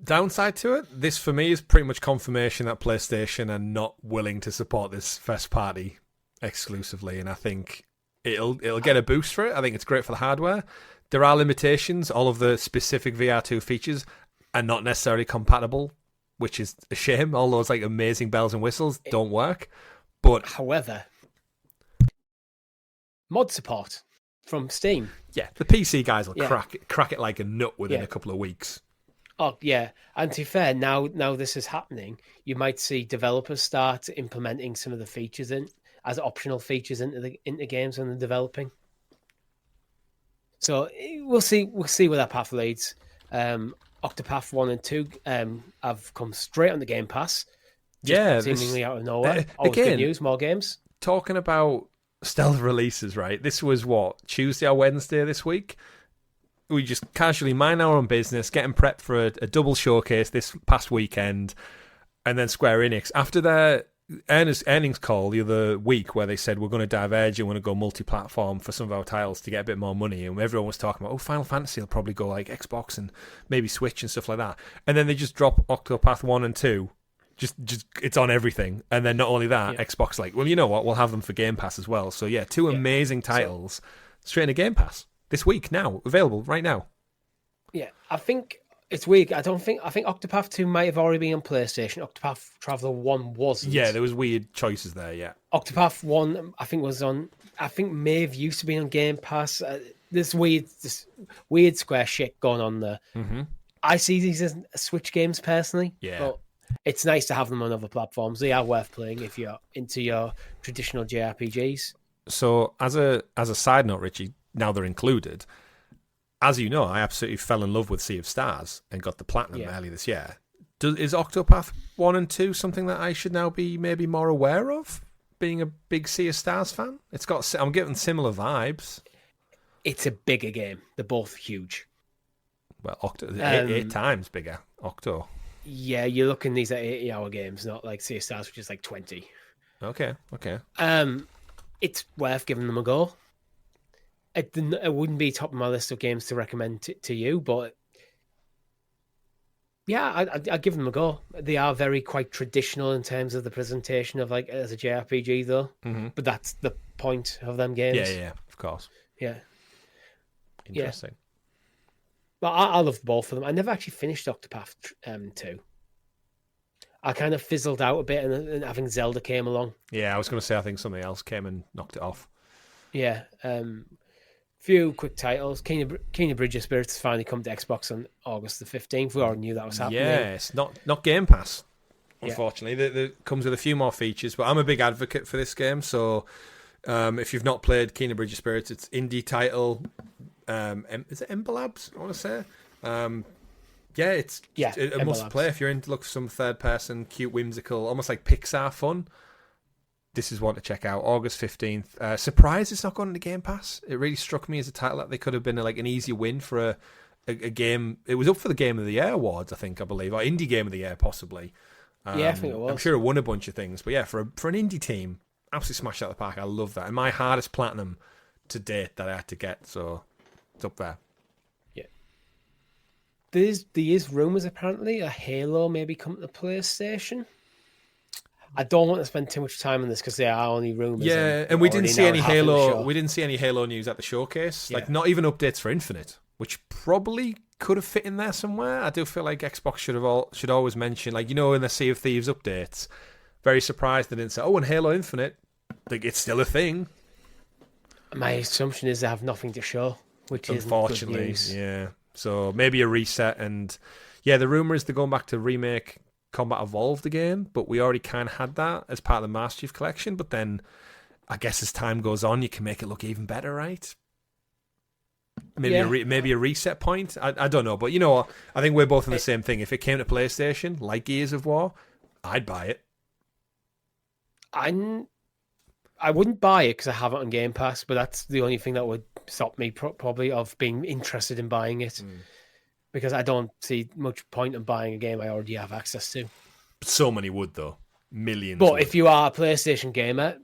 Downside to it, this for me is pretty much confirmation that PlayStation are not willing to support this first party exclusively, and I think it'll get a boost for it. I think it's great for the hardware. There are limitations. All of the specific VR2 features are not necessarily compatible, which is a shame. All those like amazing bells and whistles don't work. But
however, mod support from Steam.
Yeah, the PC guys will crack it like a nut within a couple of weeks.
Oh, yeah. And to be fair, now this is happening, you might see developers start implementing some of the features in as optional features into games when they're developing. So we'll see where that path leads. Octopath 1 and 2 have come straight on the Game Pass. Seemingly out of nowhere. Always good news, more games.
Talking about stealth releases, right? This was what, Tuesday or Wednesday this week? We just casually mind our own business, getting prepped for a double showcase this past weekend, and then Square Enix, after their earnings call the other week where they said we're going to diverge and we're going to go multi-platform for some of our titles to get a bit more money, and everyone was talking about, Final Fantasy will probably go like Xbox and maybe Switch and stuff like that, and then they just drop Octopath 1 and 2. Just it's on everything, and then not only that, Xbox like, well, you know what, we'll have them for Game Pass as well. So yeah, two amazing titles straight into Game Pass this week now, available right now. Yeah,
I think it's weird. I think Octopath 2 might have already been on PlayStation. Octopath Traveler 1 wasn't.
Yeah, there was weird choices there, yeah.
Octopath 1, I think, may have used to be on Game Pass. This weird Square shit going on there.
Mm-hmm.
I see these as Switch games personally.
Yeah.
But it's nice to have them on other platforms. They are worth playing if you're into your traditional JRPGs.
So as a side note, Richie, now they're included, as you know, I absolutely fell in love with Sea of Stars and got the platinum early this year. Is Octopath 1 and 2 something that I should now be maybe more aware of, being a big Sea of Stars fan? I'm getting similar vibes.
It's a bigger game. They're both huge.
Well, eight times bigger, Octo.
Yeah, you're looking these at 80-hour games, not like Sea of Stars, which is like 20.
Okay.
It's worth giving them a go. It wouldn't be top of my list of games to recommend to you, but yeah, I'd give them a go. They are quite traditional in terms of the presentation of like as a JRPG, though.
Mm-hmm.
But that's the point of them games.
Yeah, of course.
Yeah.
Interesting.
But I love both of them. I never actually finished Octopath 2. I kind of fizzled out a bit, and I think Zelda came along.
Yeah, I was going to say I think something else came and knocked it off.
Yeah. Few quick titles. Kena Bridge of Spirits finally come to Xbox on August the 15th. We already knew that was happening.
Yes, not Game Pass, unfortunately. It comes with a few more features, but I'm a big advocate for this game. So if you've not played Kena Bridge of Spirits, it's indie title. Is it Ember Labs, I want to say? It's a must play if you're into some third person, cute, whimsical, almost like Pixar fun. This is one to check out. August 15th. Surprised it's not gone into Game Pass. It really struck me as a title that they could have been like an easy win for a game. It was up for the Game of the Year awards, I believe, or Indie Game of the Year possibly.
I think it was.
I'm sure it won a bunch of things, but yeah, for an indie team, absolutely smashed out of the park. I love that. And my hardest platinum to date that I had to get, so it's up there.
Yeah. There is rumours apparently a Halo maybe come to PlayStation. I don't want to spend too much time on this because they are only rumours.
Yeah, and we didn't see any Halo. We didn't see any Halo news at the showcase. Like not even updates for Infinite, which probably could have fit in there somewhere. I do feel like Xbox should always mention, like, in the Sea of Thieves updates. Very surprised they didn't say, and Halo Infinite, like it's still a thing.
My assumption is they have nothing to show, which is
unfortunately
good news.
Yeah. So maybe a reset, and the rumor is they're going back to remake Combat Evolved again, but we already kind of had that as part of the Master Chief Collection. But then, I guess as time goes on, you can make it look even better, right? Maybe a reset point. I don't know, but I think we're both in the same thing. If it came to PlayStation, like Gears of War, I'd buy it.
I wouldn't buy it because I have it on Game Pass, but that's the only thing that would stop me probably of being interested in buying it. Because I don't see much point in buying a game I already have access to.
So many would, though. Millions.
But if you are a PlayStation gamer,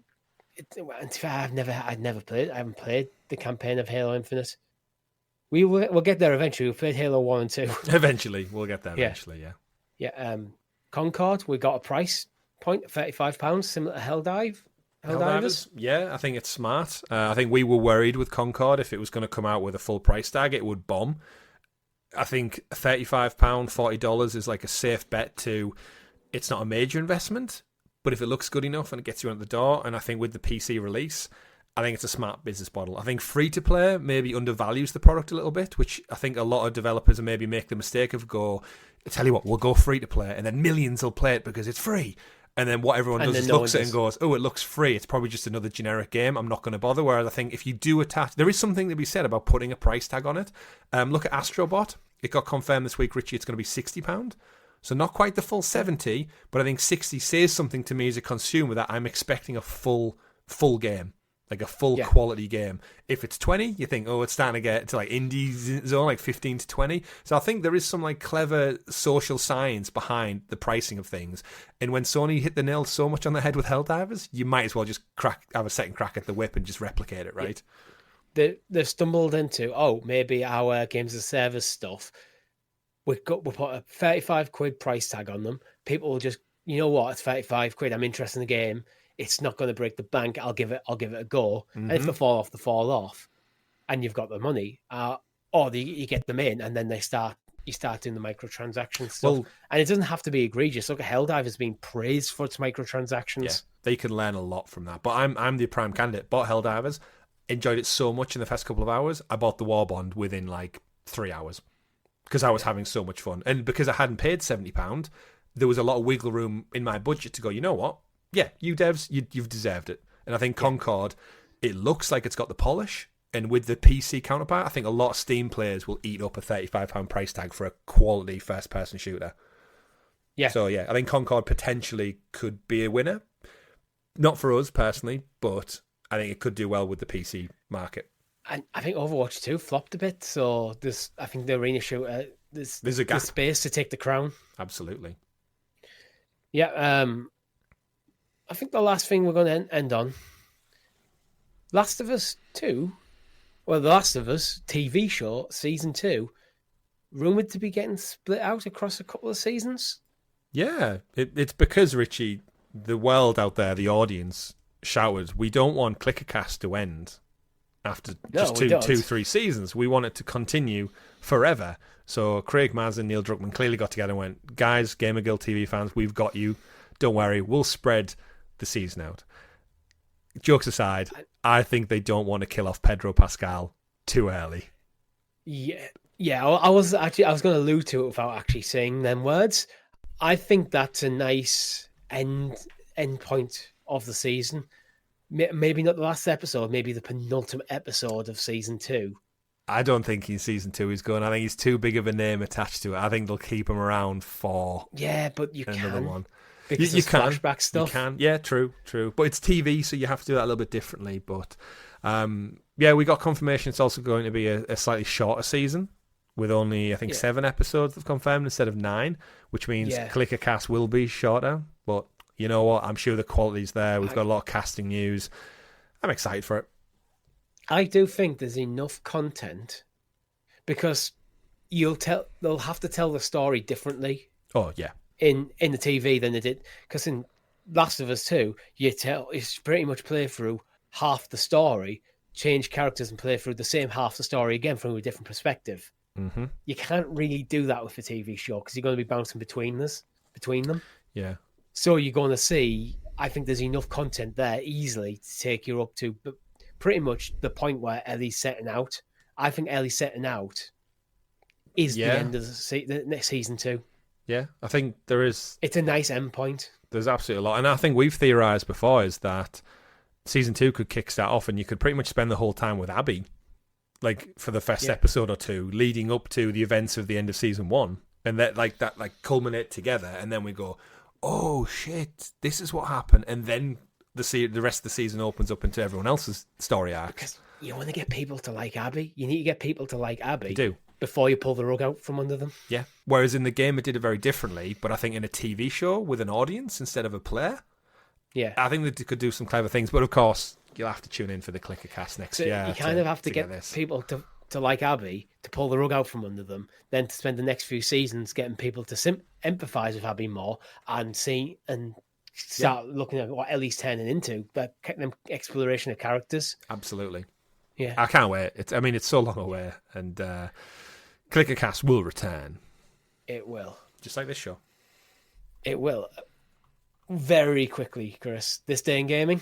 I've never played. I haven't played the campaign of Halo Infinite. We'll get there eventually. We've played Halo 1 and 2.
Eventually. We'll get there eventually, yeah.
Yeah. Concord, we got a price point, £35, similar to Helldivers.
Yeah, I think it's smart. I think we were worried with Concord. If it was going to come out with a full price tag, it would bomb. I think £35, $40 is like a safe bet to, it's not a major investment, but if it looks good enough and it gets you out the door, and I think with the PC release, I think it's a smart business model. I think free-to-play maybe undervalues the product a little bit, which I think a lot of developers maybe make the mistake of I tell you what, we'll go free-to-play, and then millions will play it because it's free. And then what everyone does is looks at it and goes, oh, it looks free. It's probably just another generic game. I'm not going to bother. Whereas I think if you do attach... There is something to be said about putting a price tag on it. Look at Astrobot. It got confirmed this week, Richie, it's going to be £60. So not quite the full 70, but I think 60 says something to me as a consumer that I'm expecting a full game. Like a full quality game. If it's 20, you think, oh, it's starting to get to like indie zone, like 15 to 20. So I think there is some like clever social science behind the pricing of things. And when Sony hit the nail so much on the head with Helldivers, you might as well just have a second crack at the whip and just replicate it, right?
They've stumbled into, maybe our games as a service stuff. We'll put a 35 quid price tag on them. People will just, you know what, it's 35 quid. I'm interested in the game. It's not going to break the bank. I'll give it a go. And if they fall off, they fall off, and you've got the money. Or you get them in, and then you start doing the microtransaction stuff. Well, and it doesn't have to be egregious. Look, Helldivers being praised for its microtransactions.
Yeah, they can learn a lot from that. But I'm the prime candidate. Bought Helldivers, enjoyed it so much in the first couple of hours. I bought the War Bond within like 3 hours because I was having so much fun, and because I hadn't paid £70, there was a lot of wiggle room in my budget to go, you know what? Yeah, you devs, you've deserved it. And I think Concord, it looks like it's got the polish. And with the PC counterpart, I think a lot of Steam players will eat up a £35 price tag for a quality first-person shooter. Yeah. So, yeah, I think Concord potentially could be a winner. Not for us, personally, but I think it could do well with the PC market.
And I think Overwatch 2 flopped a bit. So, I think the arena shooter, there's a gap. There's space to take the crown.
Absolutely.
Yeah, I think the last thing we're going to end on, Last of Us 2, The Last of Us TV show, Season 2, rumoured to be getting split out across a couple of seasons.
Yeah, it's because, Richie, the world out there, the audience, shouted, we don't want Clickercast to end after just 3 seasons. We want it to continue forever. So Craig Mazin and Neil Druckmann clearly got together and went, guys, GamerGuildTV fans, we've got you. Don't worry, we'll spread the season out. Jokes aside, I think they don't want to kill off Pedro Pascal too early.
Yeah. I was going to allude to it without actually saying them words. I think that's a nice end point of the season. Maybe not the last episode, maybe the penultimate episode of season 2.
I don't think in season 2 he's going. I think he's too big of a name attached to it. I think they'll keep him around for
but you
another
can.
One.
Because you can flashback stuff.
You can, yeah, true. But it's TV, so you have to do that a little bit differently. But we got confirmation it's also going to be a slightly shorter season with only, I think, 7 episodes they've confirmed instead of 9, which means Clickercast will be shorter. But you know what? I'm sure the quality's there. We've got a lot of casting news. I'm excited for it.
I do think there's enough content because they'll have to tell the story differently.
Oh yeah.
In the TV than they did, because in Last of Us 2, it's pretty much play through half the story, change characters and play through the same half the story again from a different perspective.
Mm-hmm.
You can't really do that with a TV show because you're going to be bouncing between them.
Yeah.
So you're going to see, I think there's enough content there easily to take you up to pretty much the point where Ellie's setting out. I think Ellie's setting out is the end of the next season 2.
Yeah, I think there is...
It's a nice end point.
There's absolutely a lot. And I think we've theorised before is that season 2 could kickstart off and you could pretty much spend the whole time with Abby, like for the first episode or 2, leading up to the events of the end of season 1. And that culminate together. And then we go, oh shit, this is what happened. And then the rest of the season opens up into everyone else's story arc.
Because you want to get people to like Abby. You need to get people to like Abby.
You do.
Before you pull the rug out from under them.
Yeah. Whereas in the game, it did it very differently. But I think in a TV show with an audience instead of a player, I think they could do some clever things. But of course, you'll have to tune in for the Clickercast next year.
You kind of have to get people to like Abby, to pull the rug out from under them, then to spend the next few seasons getting people to empathise with Abby more and start looking at what Ellie's turning into, that exploration of characters.
Absolutely.
Yeah.
I can't wait. It's so long away. And Clickercast will return.
It will.
Just like this show.
It will. Very quickly, Chris. This day in gaming.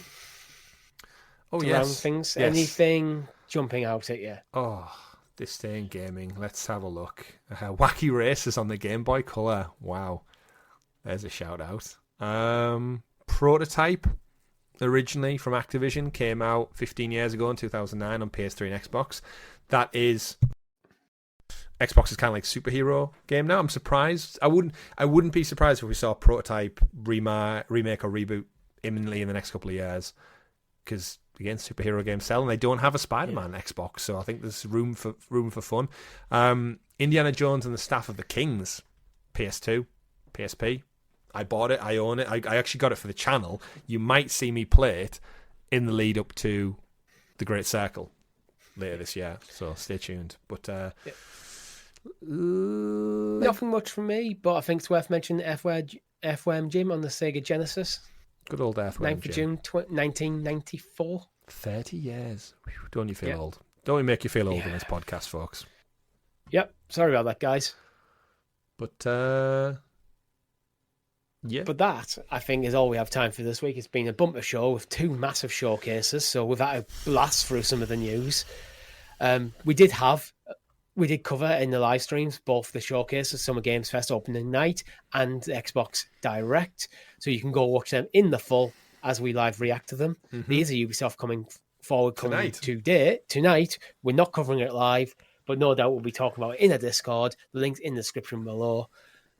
Oh, yes.
Things.
Yes.
Anything jumping out at you?
Oh, this day in gaming. Let's have a look. Wacky Races on the Game Boy Color. Wow. There's a shout out. Prototype, originally from Activision, came out 15 years ago in 2009 on PS3 and Xbox. That is... Xbox is kind of like superhero game now. I'm surprised. I wouldn't be surprised if we saw Prototype remake or reboot imminently in the next couple of years. Because again, superhero games sell, and they don't have a Spider-Man Xbox, so I think there's room for fun. Indiana Jones and the Staff of the Kings, PS2, PSP. I bought it. I own it. I actually got it for the channel. You might see me play it in the lead up to the Great Circle later this year. So stay tuned. But
nothing much from me, but I think it's worth mentioning FWM Jim on the Sega Genesis.
Good old FWM
9th of June 1994.
30 years. Whew, don't you feel old? Don't we make you feel old in this podcast, folks?
Yep. Sorry about that, guys.
But, yeah.
But that, I think, is all we have time for this week. It's been a bumper show with 2 massive showcases, so we've had to blast through some of the news. We did cover in the live streams both the showcases, Summer Games Fest opening night and Xbox Direct, so you can go watch them in the full as we live react to them. These are Ubisoft coming tonight. We're not covering it live, but no doubt we'll be talking about it in a Discord. The link's in the description below.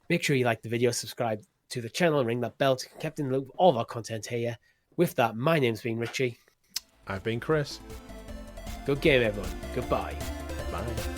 Make sure you like the video, subscribe to the channel, and ring that bell to be kept in the loop of all of our content here. With that, my name's been Richie.
I've been Chris.
Good game, everyone. Goodbye.
Bye.